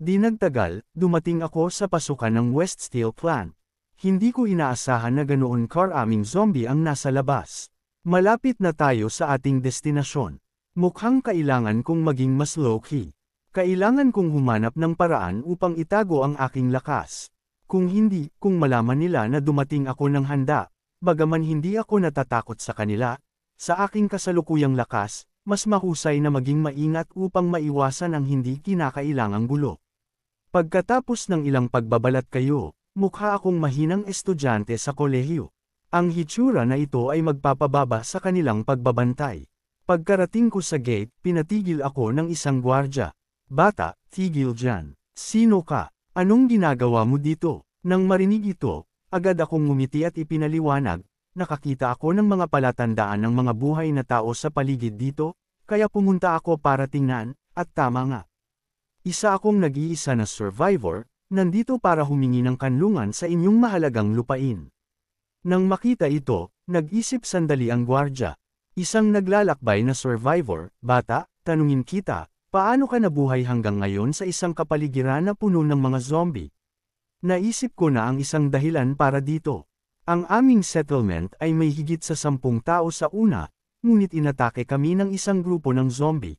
Di nagtagal, dumating ako sa pasukan ng West Steel Plant. Hindi ko inaasahan na ganoon karaming zombie ang nasa labas. Malapit na tayo sa ating destinasyon. Mukhang kailangan kong maging mas low-key. Kailangan kong humanap ng paraan upang itago ang aking lakas. Kung hindi, kung malaman nila na dumating ako ng handa, bagaman hindi ako natatakot sa kanila, sa aking kasalukuyang lakas, mas mahusay na maging maingat upang maiwasan ang hindi kinakailangang gulo. Pagkatapos ng ilang pagbabalat kayo, mukha akong mahinang estudyante sa kolehiyo. Ang hitsura na ito ay magpapababa sa kanilang pagbabantay. Pagkarating ko sa gate, pinatigil ako ng isang gwardya. Bata, tigil dyan. Sino ka? Anong ginagawa mo dito? Nang marinig ito, agad akong ngumiti at ipinaliwanag. Nakakita ako ng mga palatandaan ng mga buhay na tao sa paligid dito, kaya pumunta ako para tingnan, at tama nga. Isa akong nag-iisa na survivor, nandito para humingi ng kanlungan sa inyong mahalagang lupain. Nang makita ito, nag-isip sandali ang gwardya. Isang naglalakbay na survivor, bata, tanungin kita, paano ka nabuhay hanggang ngayon sa isang kapaligiran na puno ng mga zombie? Naisip ko na ang isang dahilan para dito. Ang aming settlement ay may higit sa 10 tao sa una, ngunit inatake kami ng isang grupo ng zombie.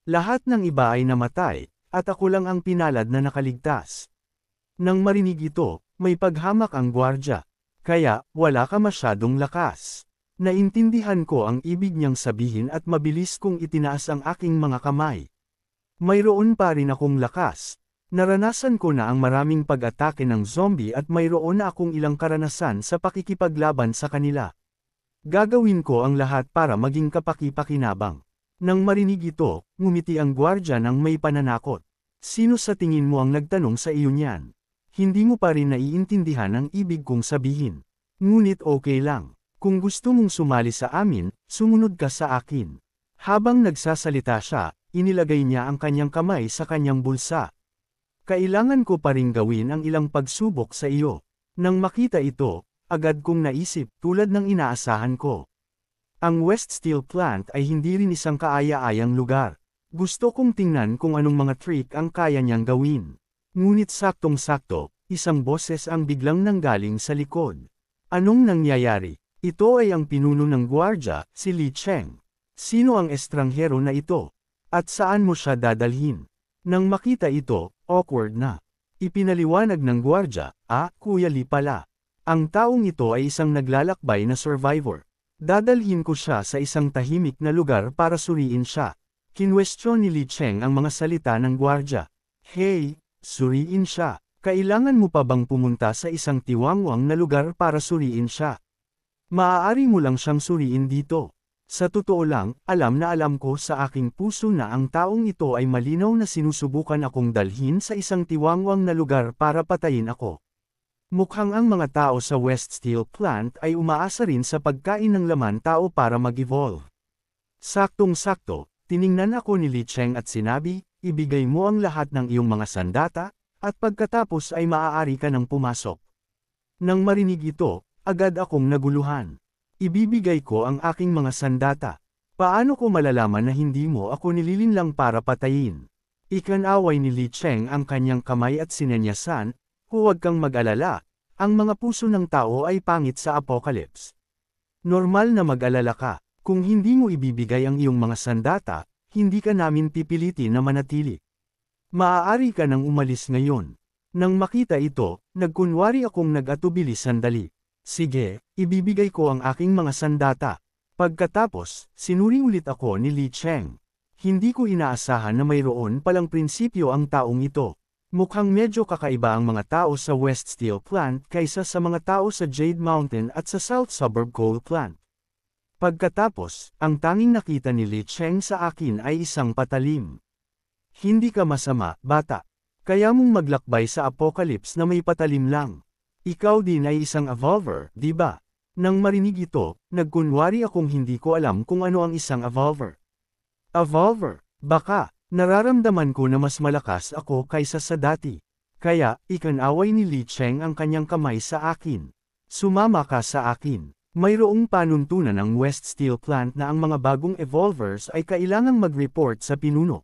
Lahat ng iba ay namatay, at ako lang ang pinalad na nakaligtas. Nang marinig ito, may paghamak ang gwardya. Kaya, wala ka masyadong lakas. Naintindihan ko ang ibig niyang sabihin at mabilis kong itinaas ang aking mga kamay. Mayroon pa rin akong lakas. Naranasan ko na ang maraming pag-atake ng zombie at mayroon na akong ilang karanasan sa pakikipaglaban sa kanila. Gagawin ko ang lahat para maging kapaki-pakinabang. Nang marinig ito, ngumiti ang gwardya ng may pananakot. Sino sa tingin mo ang nagtanong sa iyo niyan? Hindi mo pa rin naiintindihan ang ibig kong sabihin. Ngunit okay lang. Kung gusto mong sumali sa amin, sumunod ka sa akin. Habang nagsasalita siya, inilagay niya ang kanyang kamay sa kanyang bulsa. Kailangan ko pa ring gawin ang ilang pagsubok sa iyo. Nang makita ito, agad kong naisip tulad ng inaasahan ko. Ang West Steel Plant ay hindi rin isang kaaya-ayang lugar. Gusto kong tingnan kung anong mga trick ang kaya niyang gawin. Ngunit saktong-sakto, isang boses ang biglang nanggaling sa likod. Anong nangyayari? Ito ay ang pinuno ng gwardya, si Li Cheng. Sino ang estranghero na ito? At saan mo siya dadalhin? Nang makita ito, awkward na. Ipinaliwanag ng gwardya, Kuya Li pala. Ang taong ito ay isang naglalakbay na survivor. Dadalhin ko siya sa isang tahimik na lugar para suriin siya. Kinwestiyon ni Li Cheng ang mga salita ng gwardya. Hey, suriin siya. Kailangan mo pa bang pumunta sa isang tiwangwang na lugar para suriin siya? Maaari mo lang siyang suriin dito. Sa totoo lang, alam na alam ko sa aking puso na ang taong ito ay malinaw na sinusubukan akong dalhin sa isang tiwangwang na lugar para patayin ako. Mukhang ang mga tao sa West Steel Plant ay umaasa rin sa pagkain ng laman tao para mag-evolve. Saktong-sakto, tiningnan ako ni Li Cheng at sinabi, ibigay mo ang lahat ng iyong mga sandata, at pagkatapos ay maaari ka nang pumasok. Nang marinig ito, agad akong naguluhan. Ibibigay ko ang aking mga sandata. Paano ko malalaman na hindi mo ako nililinlang para patayin? Ikanaway ni Li Cheng ang kanyang kamay at sinenyasan, huwag kang mag-alala, ang mga puso ng tao ay pangit sa apocalypse. Normal na mag-alala ka, kung hindi mo ibibigay ang iyong mga sandata, hindi ka namin pipilitin na manatili. Maaari ka nang umalis ngayon. Nang makita ito, nagkunwari akong nag-atubili sandali. Sige, ibibigay ko ang aking mga sandata. Pagkatapos, sinuri ulit ako ni Li Cheng. Hindi ko inaasahan na mayroon palang prinsipyo ang taong ito. Mukhang medyo kakaiba ang mga tao sa West Steel Plant kaysa sa mga tao sa Jade Mountain at sa South Suburb Coal Plant. Pagkatapos, ang tanging nakita ni Li Cheng sa akin ay isang patalim. Hindi ka masama, bata. Kaya mong maglakbay sa apocalypse na may patalim lang. Ikaw din ay isang evolver, di ba? Nang marinig ito, nagkunwari akong hindi ko alam kung ano ang isang evolver. Evolver, baka, nararamdaman ko na mas malakas ako kaysa sa dati. Kaya, ikanaway ni Li Cheng ang kanyang kamay sa akin. Sumama ka sa akin. Mayroong panuntunan ng West Steel Plant na ang mga bagong evolvers ay kailangang mag-report sa pinuno.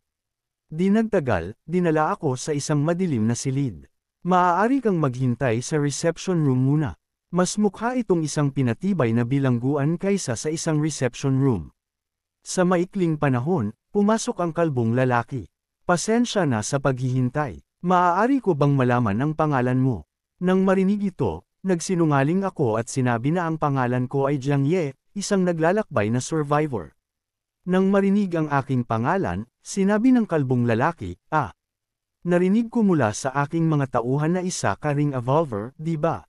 Di nagtagal, dinala ako sa isang madilim na silid. Maaari kang maghintay sa reception room muna. Mas mukha itong isang pinatibay na bilangguan kaysa sa isang reception room. Sa maikling panahon, pumasok ang kalbong lalaki. Pasensya na sa paghihintay. Maaari ko bang malaman ang pangalan mo? Nang marinig ito, nagsinungaling ako at sinabi na ang pangalan ko ay Jiang Ye, isang naglalakbay na survivor. Nang marinig ang aking pangalan, sinabi ng kalbong lalaki, narinig ko mula sa aking mga tauhan na isa ka ring evolver, di ba?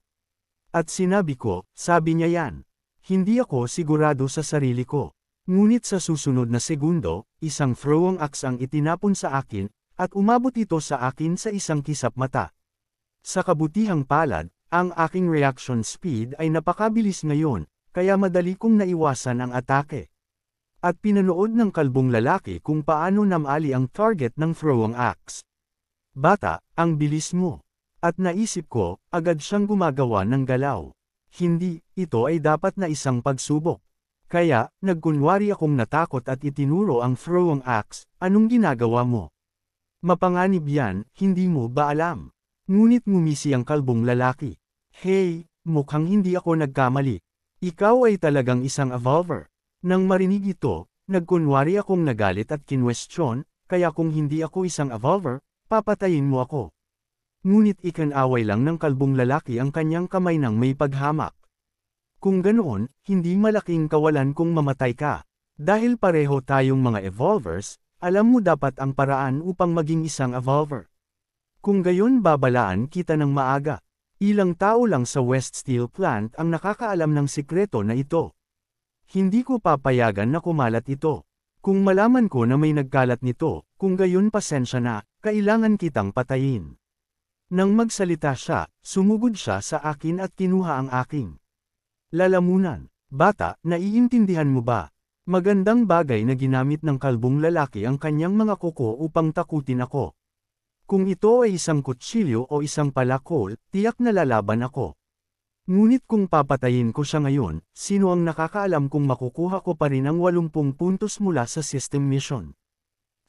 At sinabi ko, sabi niya yan. Hindi ako sigurado sa sarili ko. Ngunit sa susunod na segundo, isang throwing axe ang itinapon sa akin, at umabot ito sa akin sa isang kisap mata. Sa kabutihang palad, ang aking reaction speed ay napakabilis ngayon, kaya madali kong naiwasan ang atake. At pinanood ng kalbong lalaki kung paano namali ang target ng throwing axe. Bata, ang bilis mo. At naisip ko, agad siyang gumagawa ng galaw. Hindi, ito ay dapat na isang pagsubok. Kaya, nagkunwari akong natakot at itinuro ang throwing axe, anong ginagawa mo? Mapanganib yan, hindi mo ba alam? Ngunit ngumisi ang kalbong lalaki. Hey, mukhang hindi ako nagkamali. Ikaw ay talagang isang evolver. Nang marinig ito, nagkunwari akong nagalit at kinwestiyon, kaya kung hindi ako isang evolver, papatayin mo ako. Ngunit ikanaway lang ng kalbong lalaki ang kanyang kamay nang may paghamak. Kung ganoon, hindi malaking kawalan kung mamatay ka. Dahil pareho tayong mga evolvers, alam mo dapat ang paraan upang maging isang evolver. Kung gayon babalaan kita ng maaga. Ilang tao lang sa West Steel Plant ang nakakaalam ng sikreto na ito. Hindi ko papayagan na kumalat ito. Kung malaman ko na may nagkalat nito, kung gayon pasensya na, kailangan kitang patayin. Nang magsalita siya, sumugod siya sa akin at kinuha ang aking lalamunan. Bata, naiintindihan mo ba? Magandang bagay na ginamit ng kalbong lalaki ang kanyang mga kuko upang takutin ako. Kung ito ay isang kutsilyo o isang palakol, tiyak na lalaban ako. Ngunit kung papatayin ko siya ngayon, sino ang nakakaalam kung makukuha ko pa rin ang 80 puntos mula sa system mission?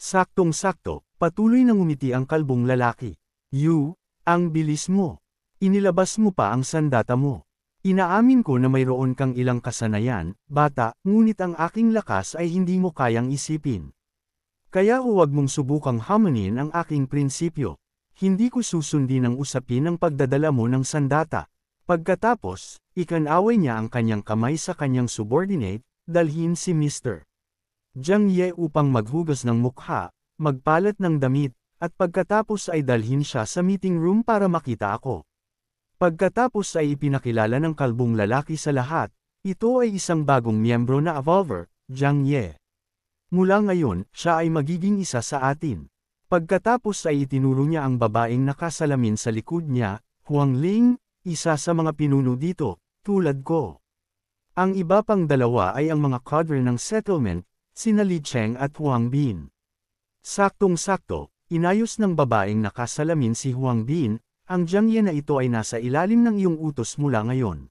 Saktong-sakto, patuloy na ngumiti ang kalbong lalaki. Ang bilis mo. Inilabas mo pa ang sandata mo. Inaamin ko na mayroon kang ilang kasanayan, bata, ngunit ang aking lakas ay hindi mo kayang isipin. Kaya huwag mong subukang hamanin ang aking prinsipyo. Hindi ko susundin ang usapin ng pagdadala mo ng sandata. Pagkatapos, ikanaway niya ang kanyang kamay sa kanyang subordinate, dalhin si Mr. Jiang Ye upang maghugas ng mukha, magpalat ng damit, at pagkatapos ay dalhin siya sa meeting room para makita ako. Pagkatapos ay ipinakilala ng kalbong lalaki sa lahat, ito ay isang bagong miyembro na Evolver, Jiang Ye. Mula ngayon, siya ay magiging isa sa atin. Pagkatapos ay itinuro niya ang babaeng nakasalamin sa likod niya, Huang Ling, isa sa mga pinuno dito, tulad ko. Ang iba pang dalawa ay ang mga cadre ng settlement, sina Li Cheng at Huang Bin. Saktong-sakto, inayos ng babaeng nakasalamin si Huang Bin, ang Jiang Ye na ito ay nasa ilalim ng iyong utos mula ngayon.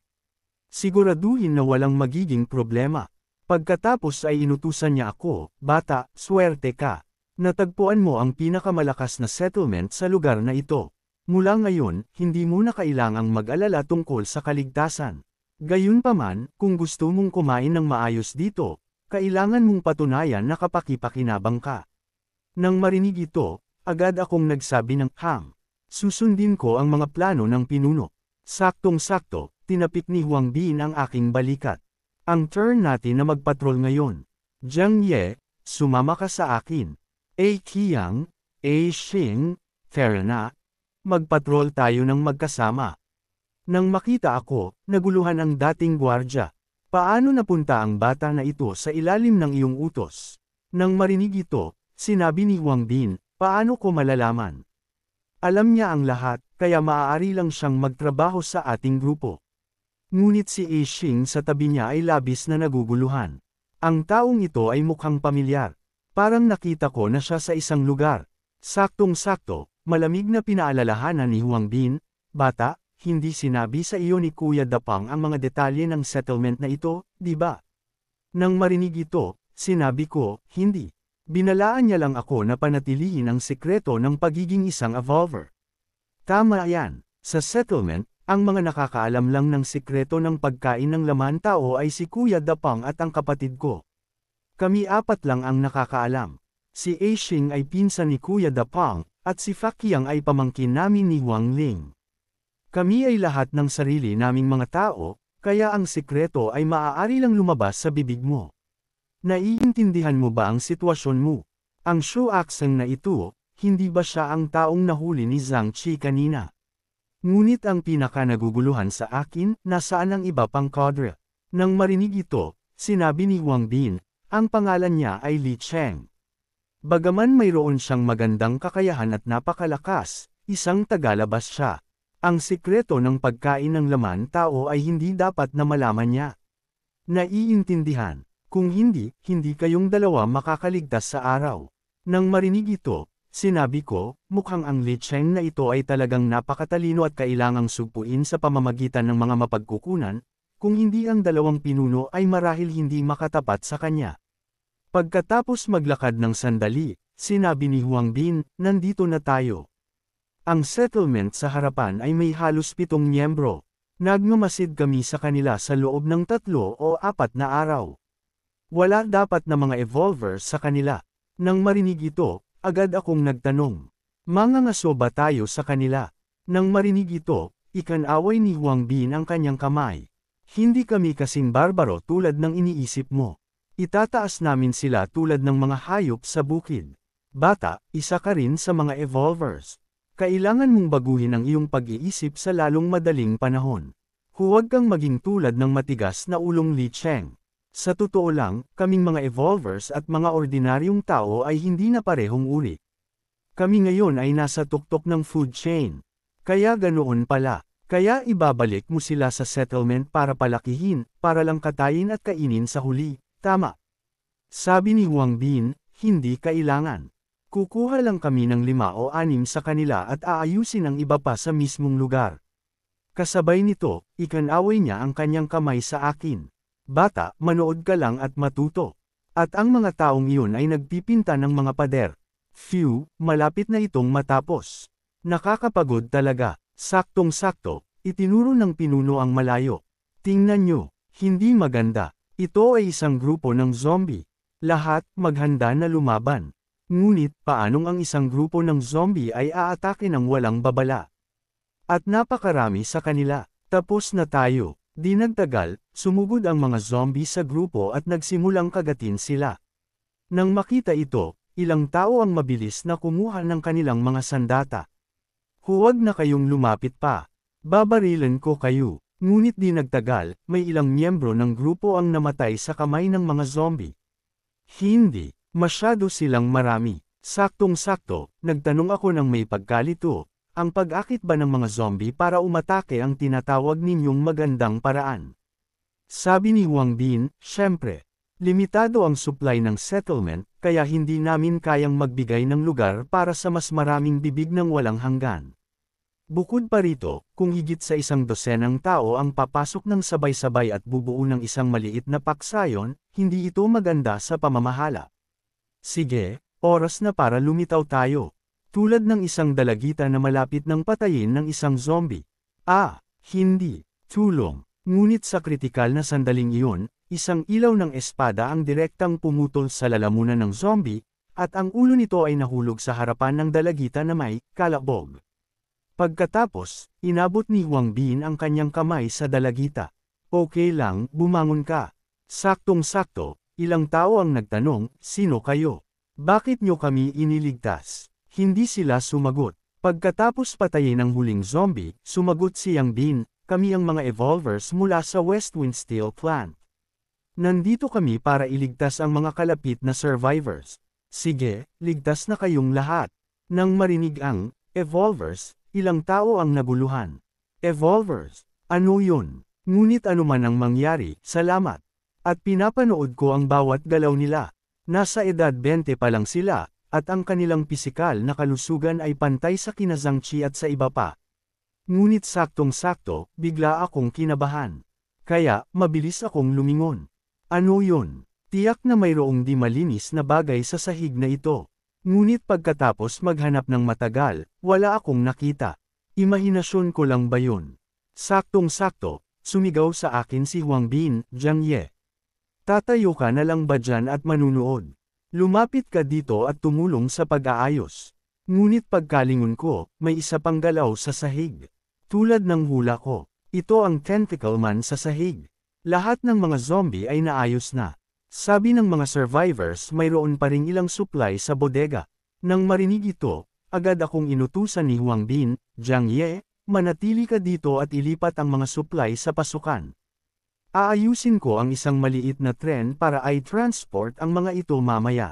Siguraduhin na walang magiging problema. Pagkatapos ay inutusan niya ako, bata, swerte ka. Natagpuan mo ang pinakamalakas na settlement sa lugar na ito. Mula ngayon, hindi mo na kailangang mag-alala tungkol sa kaligtasan. Gayunpaman, kung gusto mong kumain ng maayos dito, kailangan mong patunayan na kapaki-pakinabang ka. Nang marinig ito, agad akong nagsabi ng susundin ko ang mga plano ng pinuno. Saktong-sakto, tinapik ni Huang Bin ang aking balikat. Ang turn natin na magpatrol ngayon. Jiang Ye, sumama ka sa akin. Qiang, Xing, tara na. Magpatrol tayo ng magkasama. Nang makita ako, naguluhan ang dating gwardya. Paano napunta ang bata na ito sa ilalim ng iyong utos? Nang marinig ito, sinabi ni Huang Bin, paano ko malalaman? Alam niya ang lahat, kaya maaari lang siyang magtrabaho sa ating grupo. Ngunit si Xing sa tabi niya ay labis na naguguluhan. Ang taong ito ay mukhang pamilyar. Parang nakita ko na siya sa isang lugar. Saktong-sakto, malamig na pinaalalahanan ni Huang Bin, bata, hindi sinabi sa iyo ni Kuya Dapang ang mga detalye ng settlement na ito, di ba? Nang marinig ito, sinabi ko, hindi. Binalaan niya lang ako na panatilihin ang sekreto ng pagiging isang evolver. Tama yan, sa settlement, ang mga nakakaalam lang ng sekreto ng pagkain ng laman tao ay si Kuya Dapang at ang kapatid ko. Kami apat lang ang nakakaalam. Si Xing ay pinsan ni Kuya Dapang, at si Fakiang ay pamangkin namin ni Huang Ling. Kami ay lahat ng sarili naming mga tao, kaya ang sekreto ay maaari lang lumabas sa bibig mo. Naiintindihan mo ba ang sitwasyon mo? Ang Shuakseng na ito, hindi ba siya ang taong nahuli ni Zhang Qi kanina? Ngunit ang pinaka-naguguluhan sa akin, nasaan ang iba pang cadre? Nang marinig ito, sinabi ni Huang Bin, ang pangalan niya ay Li Cheng. Bagaman mayroon siyang magandang kakayahan at napakalakas, isang tagalabas siya. Ang sikreto ng pagkain ng laman tao ay hindi dapat na malaman niya. Naiintindihan. Kung hindi, hindi kayong dalawa makakaligtas sa araw. Nang marinig ito, sinabi ko, mukhang ang Li Cheng na ito ay talagang napakatalino at kailangang sugpuin sa pamamagitan ng mga mapagkukunan, kung hindi ang dalawang pinuno ay marahil hindi makatapat sa kanya. Pagkatapos maglakad ng sandali, sinabi ni Huang Bin, nandito na tayo. Ang settlement sa harapan ay may halos 7 miyembro. Nagmamasid kami sa kanila sa loob ng 3 o 4 na araw. Wala dapat na mga evolvers sa kanila. Nang marinig ito, agad akong nagtanong. Mangangaso ba tayo sa kanila? Nang marinig ito, ikanaway ni Huang Bin ang kanyang kamay. Hindi kami kasing barbaro tulad ng iniisip mo. Itataas namin sila tulad ng mga hayop sa bukid. Bata, isa ka rin sa mga evolvers. Kailangan mong baguhin ang iyong pag-iisip sa lalong madaling panahon. Huwag kang maging tulad ng matigas na ulong Li Cheng. Sa totoo lang, kaming mga evolvers at mga ordinaryong tao ay hindi na parehong uri. Kami ngayon ay nasa tuktok ng food chain. Kaya ganoon pala. Kaya ibabalik mo sila sa settlement para palakihin, para lang katayin at kainin sa huli, tama? Sabi ni Huang Bin, hindi kailangan. Kukuha lang kami ng 5 o 6 sa kanila at aayusin ang iba pa sa mismong lugar. Kasabay nito, ikanaway niya ang kanyang kamay sa akin. Bata, manood ka lang at matuto. At ang mga taong iyon ay nagpipinta ng mga pader. Phew, malapit na itong matapos. Nakakapagod talaga. Saktong-sakto, itinuro ng pinuno ang malayo. Tingnan nyo, hindi maganda. Ito ay isang grupo ng zombie. Lahat, maghanda na lumaban. Ngunit, paanong ang isang grupo ng zombie ay aatake ng walang babala? At napakarami sa kanila. Tapos na tayo. Di nagtagal, sumugod ang mga zombie sa grupo at nagsimulang kagatin sila. Nang makita ito, ilang tao ang mabilis na kumuha ng kanilang mga sandata. Huwag na kayong lumapit pa. Babarilan ko kayo. Ngunit di nagtagal, may ilang miyembro ng grupo ang namatay sa kamay ng mga zombie. Hindi, masyado silang marami. Saktong-sakto, nagtanong ako ng may pagkalito. Ang pag-akit ba ng mga zombie para umatake ang tinatawag ninyong magandang paraan? Sabi ni Huang Bin, syempre. Limitado ang supply ng settlement, kaya hindi namin kayang magbigay ng lugar para sa mas maraming bibig ng walang hanggan. Bukod pa rito, kung higit sa 100 tao ang papasok ng sabay-sabay at bubuo ng isang maliit na paksayon, hindi ito maganda sa pamamahala. Sige, oras na para lumitaw tayo. Tulad ng isang dalagita na malapit ng patayin ng isang zombie. Hindi. Tulong. Ngunit sa kritikal na sandaling iyon, isang ilaw ng espada ang direktang pumutol sa lalamunan ng zombie, at ang ulo nito ay nahulog sa harapan ng dalagita na may kalabog. Pagkatapos, inabot ni Huang Bin ang kanyang kamay sa dalagita. Okay lang, bumangon ka. Saktong-sakto, ilang tao ang nagtanong, sino kayo? Bakit nyo kami iniligtas? Hindi sila sumagot. Pagkatapos patayin ang huling zombie, sumagot si Yang Bin, kami ang mga evolvers mula sa Westwind Steel Plant. Nandito kami para iligtas ang mga kalapit na survivors. Sige, ligtas na kayong lahat. Nang marinig ang evolvers, ilang tao ang naguluhan. Evolvers? Ano yun? Ngunit anuman ang mangyari, salamat. At pinapanood ko ang bawat galaw nila. Nasa edad 20 pa lang sila, at ang kanilang pisikal na kalusugan ay pantay sa kinazangchi at sa iba pa. Ngunit saktong-sakto, bigla akong kinabahan. Kaya, mabilis akong lumingon. Ano yun? Tiyak na mayroong di malinis na bagay sa sahig na ito. Ngunit pagkatapos maghanap ng matagal, wala akong nakita. Imahinasyon ko lang ba yun? Saktong-sakto, sumigaw sa akin si Huang Bin, Jiang Ye. Tatayo ka na lang ba dyan at manunood? Lumapit ka dito at tumulong sa pag-aayos. Ngunit pagkalingon ko, may isa pang galaw sa sahig. Tulad ng hula ko, ito ang tentacle man sa sahig. Lahat ng mga zombie ay naayos na. Sabi ng mga survivors mayroon pa ring ilang supply sa bodega. Nang marinig ito, agad akong inutusan ni Huang Bin, Jiang Ye, manatili ka dito at ilipat ang mga supply sa pasukan. Aayusin ko ang isang maliit na tren para i-transport ang mga ito mamaya.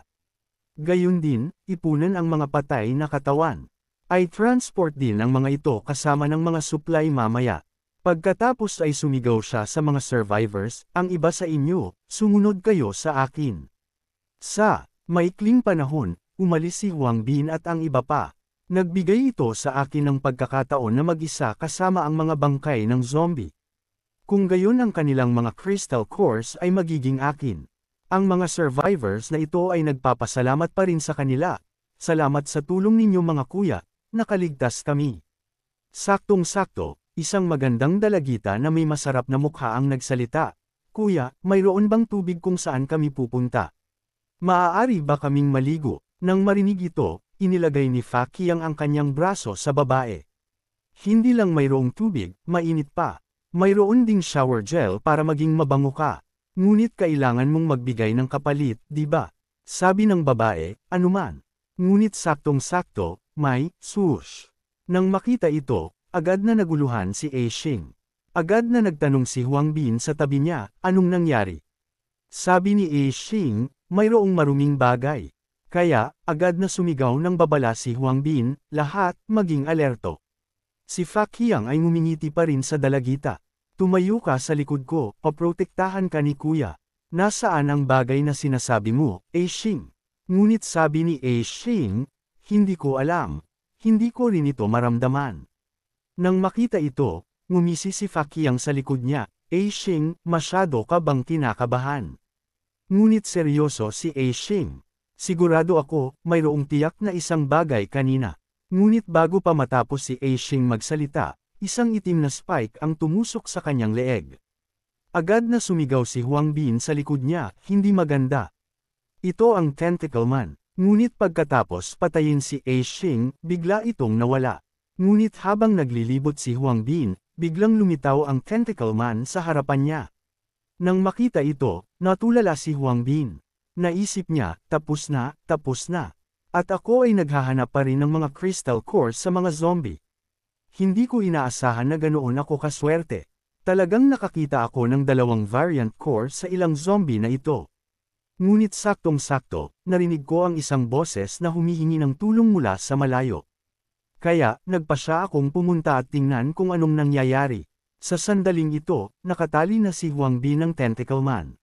Gayun din, ipunan ang mga patay na katawan. I-transport din ang mga ito kasama ng mga supply mamaya. Pagkatapos ay sumigaw siya sa mga survivors, ang iba sa inyo, sumunod kayo sa akin. Sa maikling panahon, umalis si Huang Bin at ang iba pa. Nagbigay ito sa akin ng pagkakataon na mag-isa kasama ang mga bangkay ng zombie. Kung gayon ang kanilang mga crystal cores ay magiging akin. Ang mga survivors na ito ay nagpapasalamat pa rin sa kanila. Salamat sa tulong ninyo mga kuya, nakaligtas kami. Saktong-sakto. Isang magandang dalagita na may masarap na mukha ang nagsalita. Kuya, mayroon bang tubig kung saan kami pupunta? Maaari ba kaming maligo? Nang marinig ito, inilagay ni Fa Qiang ang kanyang braso sa babae. Hindi lang mayroong tubig, mainit pa. Mayroon ding shower gel para maging mabango ka. Ngunit kailangan mong magbigay ng kapalit, di ba? Sabi ng babae, anuman. Ngunit saktong-sakto, may swoosh. Nang makita ito, agad na naguluhan si A Xing. Agad na nagtanong si Huang Bin sa tabi niya, anong nangyari? Sabi ni A Xing, mayroong maruming bagay. Kaya, agad na sumigaw ng babala si Huang Bin, lahat, maging alerto. Si Fakiang ay ngumingiti pa rin sa dalagita. Tumayo ka sa likod ko, paprotektahan ka ni kuya. Nasaan ang bagay na sinasabi mo, Xing? Ngunit sabi ni Xing, hindi ko alam. Hindi ko rin ito maramdaman. Nang makita ito, ngumisi si Fakiang sa likod niya. Xing, masyado ka bang kinakabahan? Ngunit seryoso si Xing. Sigurado ako, mayroong tiyak na isang bagay kanina. Ngunit bago pa matapos si Xing magsalita, isang itim na spike ang tumusok sa kanyang leeg. Agad na sumigaw si Huang Bin sa likod niya, hindi maganda. Ito ang Tentacle Man. Ngunit pagkatapos patayin si Xing, bigla itong nawala. Ngunit habang naglilibot si Huang Bin, biglang lumitaw ang Tentacle Man sa harapan niya. Nang makita ito, natulala si Huang Bin. Naisip niya, tapos na. At ako ay naghahanap pa rin ng mga crystal cores sa mga zombie. Hindi ko inaasahan na ganoon ako kaswerte. Talagang nakakita ako ng 2 variant core sa ilang zombie na ito. Ngunit saktong-sakto, narinig ko ang isang boses na humihingi ng tulong mula sa malayo. Kaya, nagpasya akong pumunta at tingnan kung anong nangyayari. Sa sandaling ito, nakatali na si Huang Bin ng Tentacle Man.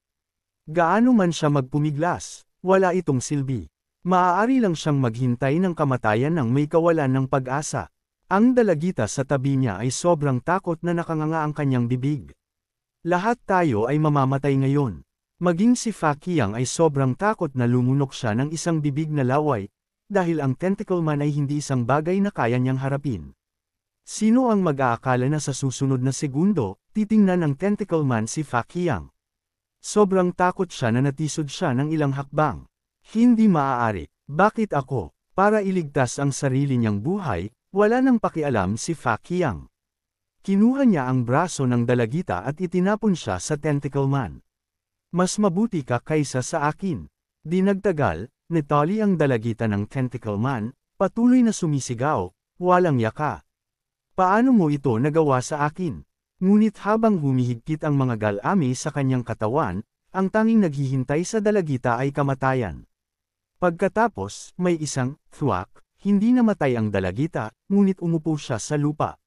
Gaano man siya magpumiglas, wala itong silbi. Maaari lang siyang maghintay ng kamatayan nang may kawalan ng pag-asa. Ang dalagita sa tabi niya ay sobrang takot na nakanganga ang kanyang bibig. Lahat tayo ay mamamatay ngayon. Maging si Fakiang ay sobrang takot na lumunok siya ng isang bibig na laway, dahil ang Tentacle Man ay hindi isang bagay na kaya niyang harapin. Sino ang mag-aakala na sa susunod na segundo, titingnan ng Tentacle Man si Fakiang? Sobrang takot siya na natisod siya ng ilang hakbang. Hindi maaari. Bakit ako? Para iligtas ang sarili niyang buhay, wala nang pakialam si Fakiang. Kinuha niya ang braso ng dalagita at itinapon siya sa Tentacle Man. Mas mabuti ka kaysa sa akin. Di nagtagal, nitali ang dalagita ng Tentacle Man, patuloy na sumisigaw, walang yaka. Paano mo ito nagawa sa akin? Ngunit habang humihigpit ang mga galami sa kanyang katawan, ang tanging naghihintay sa dalagita ay kamatayan. Pagkatapos, may isang thwack, hindi namatay ang dalagita, ngunit umupo siya sa lupa.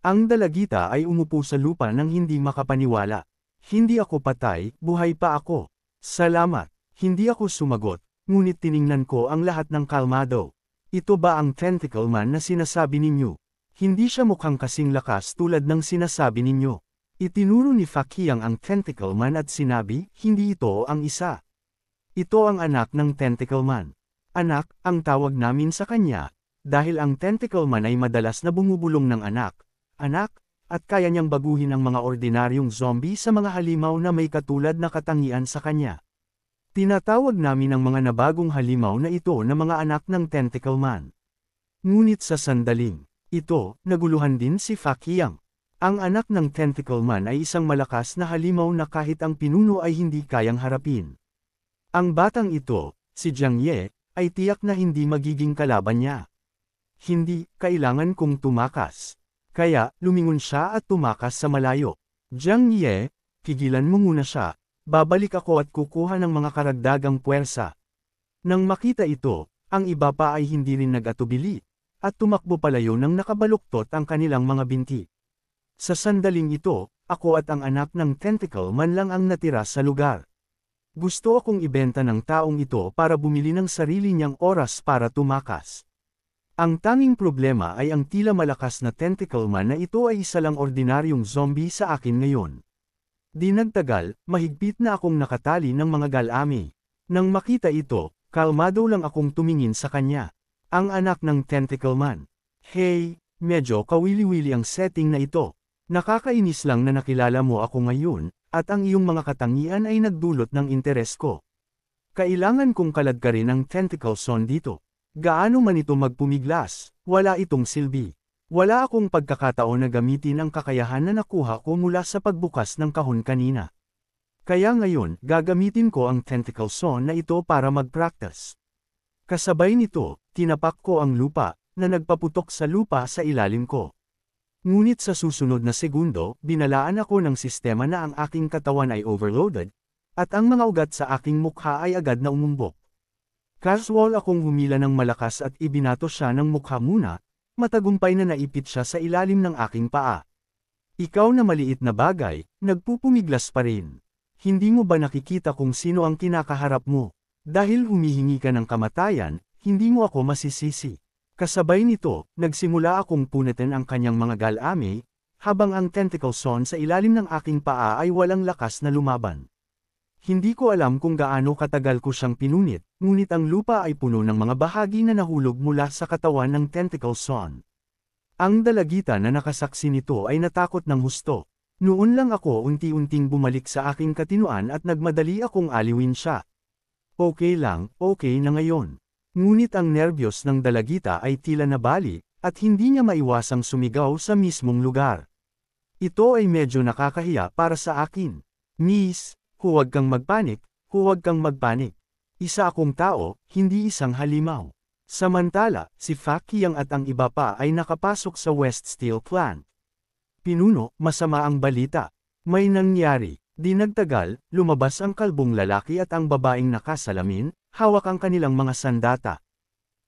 Ang dalagita ay umupo sa lupa nang hindi makapaniwala. Hindi ako patay, buhay pa ako. Salamat. Hindi ako sumagot, ngunit tiningnan ko ang lahat ng kalmado. Ito ba ang Tentacle Man na sinasabi ninyo? Hindi siya mukhang kasing lakas tulad ng sinasabi ninyo. Itinuro ni Fakiang ang Tentacle Man at sinabi, hindi ito ang isa. Ito ang anak ng Tentacle Man. Anak, ang tawag namin sa kanya, dahil ang Tentacle Man ay madalas na bumubulong ng anak, at kaya niyang baguhin ang mga ordinaryong zombie sa mga halimaw na may katulad na katangian sa kanya. Tinatawag namin ang mga nabagong halimaw na ito na mga anak ng Tentacle Man. Ngunit sa sandaling ito, naguluhan din si Fakiang. Ang anak ng Tentacle Man ay isang malakas na halimaw na kahit ang pinuno ay hindi kayang harapin. Ang batang ito, si Jiang Ye, ay tiyak na hindi magiging kalaban niya. Hindi, kailangan kong tumakas. Kaya, lumingon siya at tumakas sa malayo. Jiang Ye, pigilan mo muna siya. Babalik ako at kukuha ng mga karagdagang puwersa. Nang makita ito, ang iba pa ay hindi rin nag-atubili, at tumakbo palayo nang nakabaluktot ang kanilang mga binti. Sa sandaling ito, ako at ang anak ng Tentacle Man lang ang natira sa lugar. Gusto akong ibenta ng taong ito para bumili ng sarili niyang oras para tumakas. Ang tanging problema ay ang tila malakas na Tentacle Man na ito ay isa lang ordinaryong zombie sa akin ngayon. Di nagtagal, mahigpit na akong nakatali ng mga galami. Nang makita ito, kalmado lang akong tumingin sa kanya. Ang anak ng Tentacle Man. Hey, medyo kawili-wili ang setting na ito. Nakakainis lang na nakilala mo ako ngayon, at ang iyong mga katangian ay nagdulot ng interes ko. Kailangan kong kaladkarin ang Tentacle Son dito. Gaano man ito magpumiglas, wala itong silbi. Wala akong pagkakataon na gamitin ang kakayahan na nakuha ko mula sa pagbukas ng kahon kanina. Kaya ngayon, gagamitin ko ang Tentacle Son na ito para mag-practice. Kasabay nito, tinapak ko ang lupa, na nagpaputok sa lupa sa ilalim ko. Ngunit sa susunod na segundo, binalaan ako ng sistema na ang aking katawan ay overloaded, at ang mga ugat sa aking mukha ay agad na umumbok. Casual akong humila ng malakas at ibinato siya ng mukha muna, matagumpay na naipit siya sa ilalim ng aking paa. Ikaw na maliit na bagay, nagpupumiglas pa rin. Hindi mo ba nakikita kung sino ang kinakaharap mo? Dahil humihingi ka ng kamatayan, hindi mo ako masisisi. Kasabay nito, nagsimula akong punitin ang kanyang mga galame, habang ang tentacle son sa ilalim ng aking paa ay walang lakas na lumaban. Hindi ko alam kung gaano katagal ko siyang pinunit, ngunit ang lupa ay puno ng mga bahagi na nahulog mula sa katawan ng tentacle son. Ang dalagita na nakasaksi nito ay natakot ng husto. Noon lang ako unti-unting bumalik sa aking katinuan at nagmadali akong aliwin siya. Okay lang, okay na ngayon. Ngunit ang nerbiyos ng dalagita ay tila nabali, at hindi niya maiwasang sumigaw sa mismong lugar. Ito ay medyo nakakahiya para sa akin. Miss, huwag kang magpanik, huwag kang magpanik. Isa akong tao, hindi isang halimaw. Samantala, si Fakiyang at ang iba pa ay nakapasok sa West Steel Plant. Pinuno, masama ang balita. May nangyari. Di nagtagal, lumabas ang kalbong lalaki at ang babaeng nakasalamin, hawak ang kanilang mga sandata.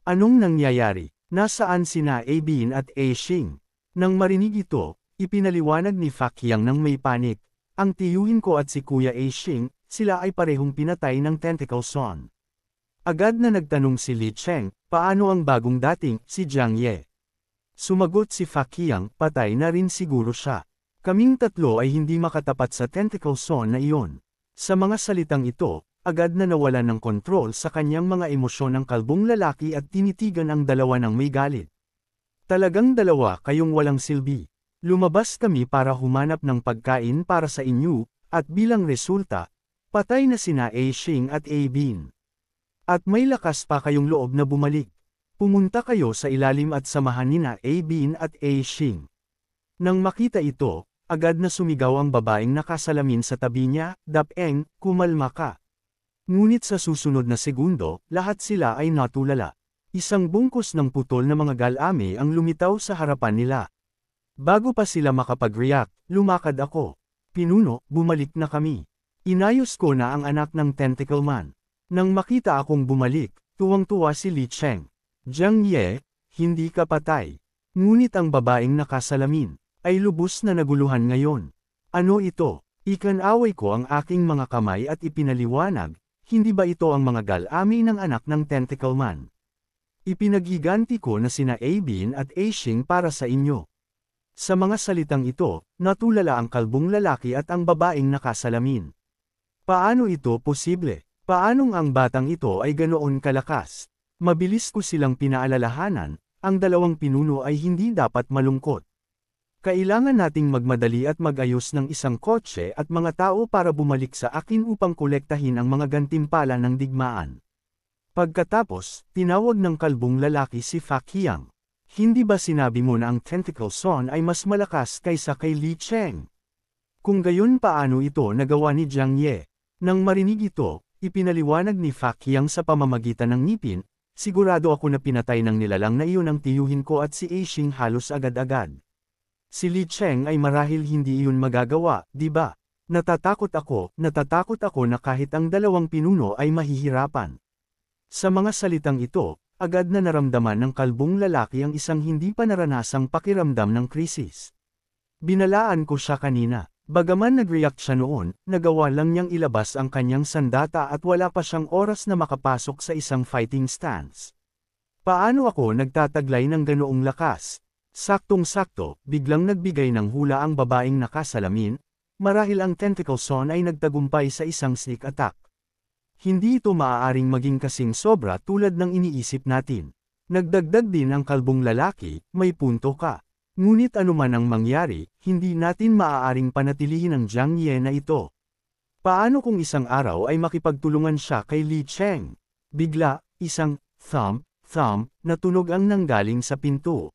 Anong nangyayari? Nasaan sina Abin at Ashing? Nang marinig ito, ipinaliwanag ni Fakiyang ng may panik. Ang tiyuhin ko at si Kuya Ashing, sila ay parehong pinatay ng tentacle son. Agad na nagtanong si Li Cheng, paano ang bagong dating, si Jiang Ye? Sumagot si Fakiyang, patay na rin siguro siya. Kaming tatlo ay hindi makatapat sa tentacle son na iyon. Sa mga salitang ito, agad na nawalan ng kontrol sa kanyang mga emosyon ng kalbong lalaki at tinitigan ang dalawa ng may galit. Talagang dalawa kayong walang silbi. Lumabas kami para humanap ng pagkain para sa inyo, at bilang resulta, patay na sina Ashing at Abin. At may lakas pa kayong loob na bumalik. Pumunta kayo sa ilalim at samahan nina Abin at Ashing. Nang makita ito, agad na sumigaw ang babaeng nakasalamin sa tabi niya, Dapeng, kumalma ka. Ngunit sa susunod na segundo, lahat sila ay natulala. Isang bungkus ng putol na mga galame ang lumitaw sa harapan nila. Bago pa sila makapag-react, lumakad ako. Pinuno, bumalik na kami. Inayos ko na ang anak ng Tentacle Man. Nang makita akong bumalik, tuwang-tuwa si Li Cheng. Jiang Ye, hindi ka patay. Ngunit ang babaeng nakasalamin ay lubos na naguluhan ngayon. Ano ito? Ikan-away ko ang aking mga kamay at ipinaliwanag, hindi ba ito ang mga galami ng anak ng Tentacle Man? Ipinagiganti ko na sina Abin at Ashing para sa inyo. Sa mga salitang ito, natulala ang kalbong lalaki at ang babaeng nakasalamin. Paano ito posible? Paanong ang batang ito ay ganoon kalakas? Mabilis ko silang pinaalalahanan, ang dalawang pinuno ay hindi dapat malungkot. Kailangan nating magmadali at mag-ayos ng isang kotse at mga tao para bumalik sa akin upang kolektahin ang mga gantimpala ng digmaan. Pagkatapos, tinawag ng kalbong lalaki si Fakiyang. Hindi ba sinabi mo na ang tentacle son ay mas malakas kaysa kay Li Cheng? Kung gayon paano ito nagawa ni Jiang Ye? Nang marinig ito, ipinaliwanag ni Fakiyang sa pamamagitan ng ngipin, sigurado ako na pinatay ng nilalang na iyon ang tiyuhin ko at si Ashing halos agad-agad. Si Li Cheng ay marahil hindi iyon magagawa, di ba? Natatakot ako na kahit ang dalawang pinuno ay mahihirapan. Sa mga salitang ito, agad na naramdaman ng kalbong lalaki ang isang hindi pa naranasang pakiramdam ng krisis. Binalaan ko siya kanina. Bagaman nag-react siya noon, nagawa lang niyang ilabas ang kanyang sandata at wala pa siyang oras na makapasok sa isang fighting stance. Paano ako nagtataglay ng ganoong lakas? Saktong-sakto, biglang nagbigay ng hula ang babaeng nakasalamin, marahil ang tentacle son ay nagtagumpay sa isang sneak attack. Hindi ito maaaring maging kasing sobra tulad ng iniisip natin. Nagdagdag din ang kalbong lalaki, may punto ka. Ngunit anuman ang mangyari, hindi natin maaaring panatilihin ang Jiang Ye na ito. Paano kung isang araw ay makipagtulungan siya kay Li Cheng? Bigla, isang thump, na tunog ang nanggaling sa pinto.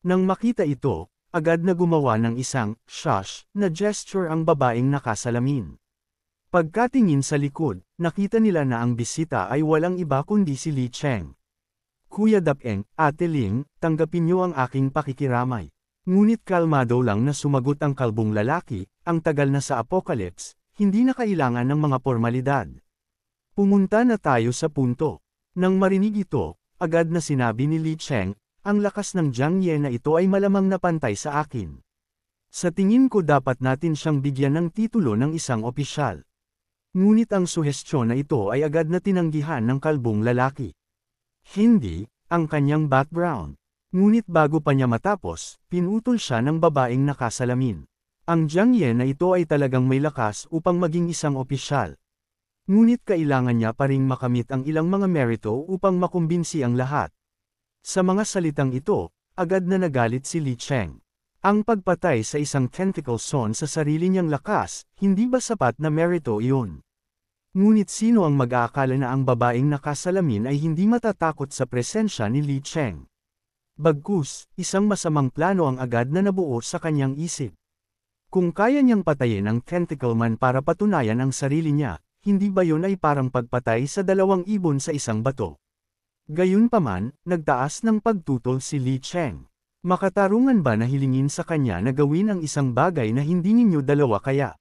Nang makita ito, agad na gumawa ng isang shush na gesture ang babaeng nakasalamin. Pagkatingin sa likod, nakita nila na ang bisita ay walang iba kundi si Li Cheng. Kuya Dapeng, Ate Ling, tanggapin niyo ang aking pakikiramay. Ngunit kalmado lang na sumagot ang kalbong lalaki, ang tagal na sa apocalypse, hindi na kailangan ng mga formalidad. Pumunta na tayo sa punto. Nang marinig ito, agad na sinabi ni Li Cheng, ang lakas ng Jiang Ye na ito ay malamang na pantay sa akin. Sa tingin ko dapat natin siyang bigyan ng titulo ng isang opisyal. Ngunit ang suhestyon na ito ay agad na tinanggihan ng kalbong lalaki. Hindi, ang kanyang background. Ngunit bago pa niya matapos, pinutol siya ng babaeng nakasalamin. Ang Jiang Ye na ito ay talagang may lakas upang maging isang opisyal. Ngunit kailangan niya pa ring makamit ang ilang mga merito upang makumbinsi ang lahat. Sa mga salitang ito, agad na nagalit si Li Cheng. Ang pagpatay sa isang tentacle son sa sarili niyang lakas, hindi ba sapat na merito iyon? Ngunit sino ang mag-aakala na ang babaeng nakasalamin ay hindi matatakot sa presensya ni Li Cheng? Bagkus, isang masamang plano ang agad na nabuo sa kanyang isip. Kung kaya niyang patayin ang tentacle man para patunayan ang sarili niya, hindi ba yun ay parang pagpatay sa dalawang ibon sa isang bato? Gayunpaman, nagtaas ng pagtutol si Li Cheng. Makatarungan ba na hilingin sa kanya na gawin ang isang bagay na hindi ninyo dalawa kaya?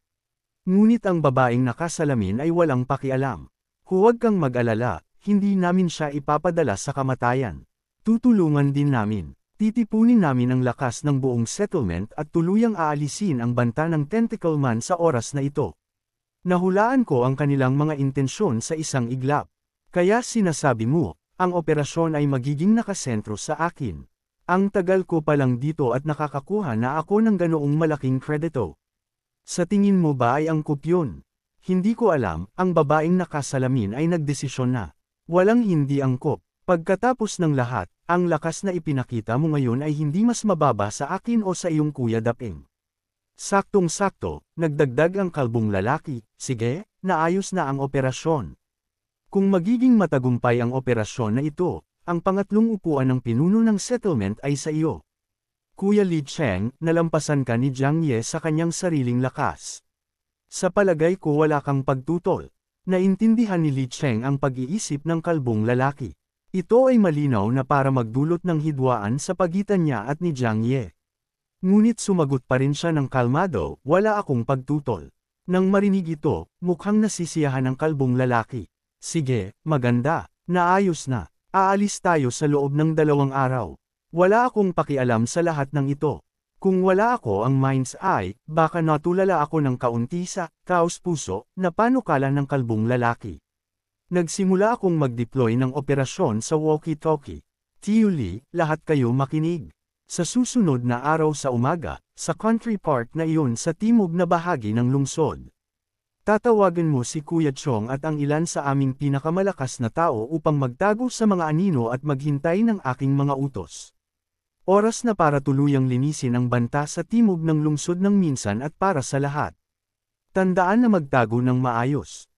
Ngunit ang babaeng nakasalamin ay walang pakialam. Huwag kang mag-alala, hindi namin siya ipapadala sa kamatayan. Tutulungan din namin. Titipunin namin ang lakas ng buong settlement at tuluyang aalisin ang banta ng tentacle man sa oras na ito. Nahulaan ko ang kanilang mga intensyon sa isang iglap. Kaya sinasabi mo, ang operasyon ay magiging nakasentro sa akin. Ang tagal ko pa lang dito at nakakakuha na ako ng ganoong malaking kredito. Sa tingin mo ba ay angkop yun? Hindi ko alam, ang babaeng nakasalamin ay nagdesisyon na. Walang hindi angkop. Pagkatapos ng lahat, ang lakas na ipinakita mo ngayon ay hindi mas mababa sa akin o sa iyong kuya Daping. Saktong-sakto, nagdagdag ang kalbong lalaki, sige, naayos na ang operasyon. Kung magiging matagumpay ang operasyon na ito, ang pangatlong upuan ng pinuno ng settlement ay sa iyo. Kuya Li Cheng, nalampasan ka ni Jiang Ye sa kanyang sariling lakas. Sa palagay ko wala kang pagtutol. Naintindihan ni Li Cheng ang pag-iisip ng kalbong lalaki. Ito ay malinaw na para magdulot ng hidwaan sa pagitan niya at ni Jiang Ye. Ngunit sumagot pa rin siya ng kalmado, wala akong pagtutol. Nang marinig ito, mukhang nasisiyahan ang kalbong lalaki. Sige, maganda, naayos na. Aalis tayo sa loob ng 2 araw. Wala akong pakialam sa lahat ng ito. Kung wala ako ang mind's eye, baka natulala ako ng kaunti sa kaos-puso na panukala ng kalbong lalaki. Nagsimula akong mag-deploy ng operasyon sa walkie-talkie. Tiyu Li, lahat kayo makinig. Sa susunod na araw sa umaga, sa country park na iyon sa timog na bahagi ng lungsod. Tatawagan mo si Kuya Chong at ang ilan sa aming pinakamalakas na tao upang magtago sa mga anino at maghintay ng aking mga utos. Oras na para tuluyang linisin ang banta sa timog ng lungsod ng minsan at para sa lahat. Tandaan na magtago ng maayos.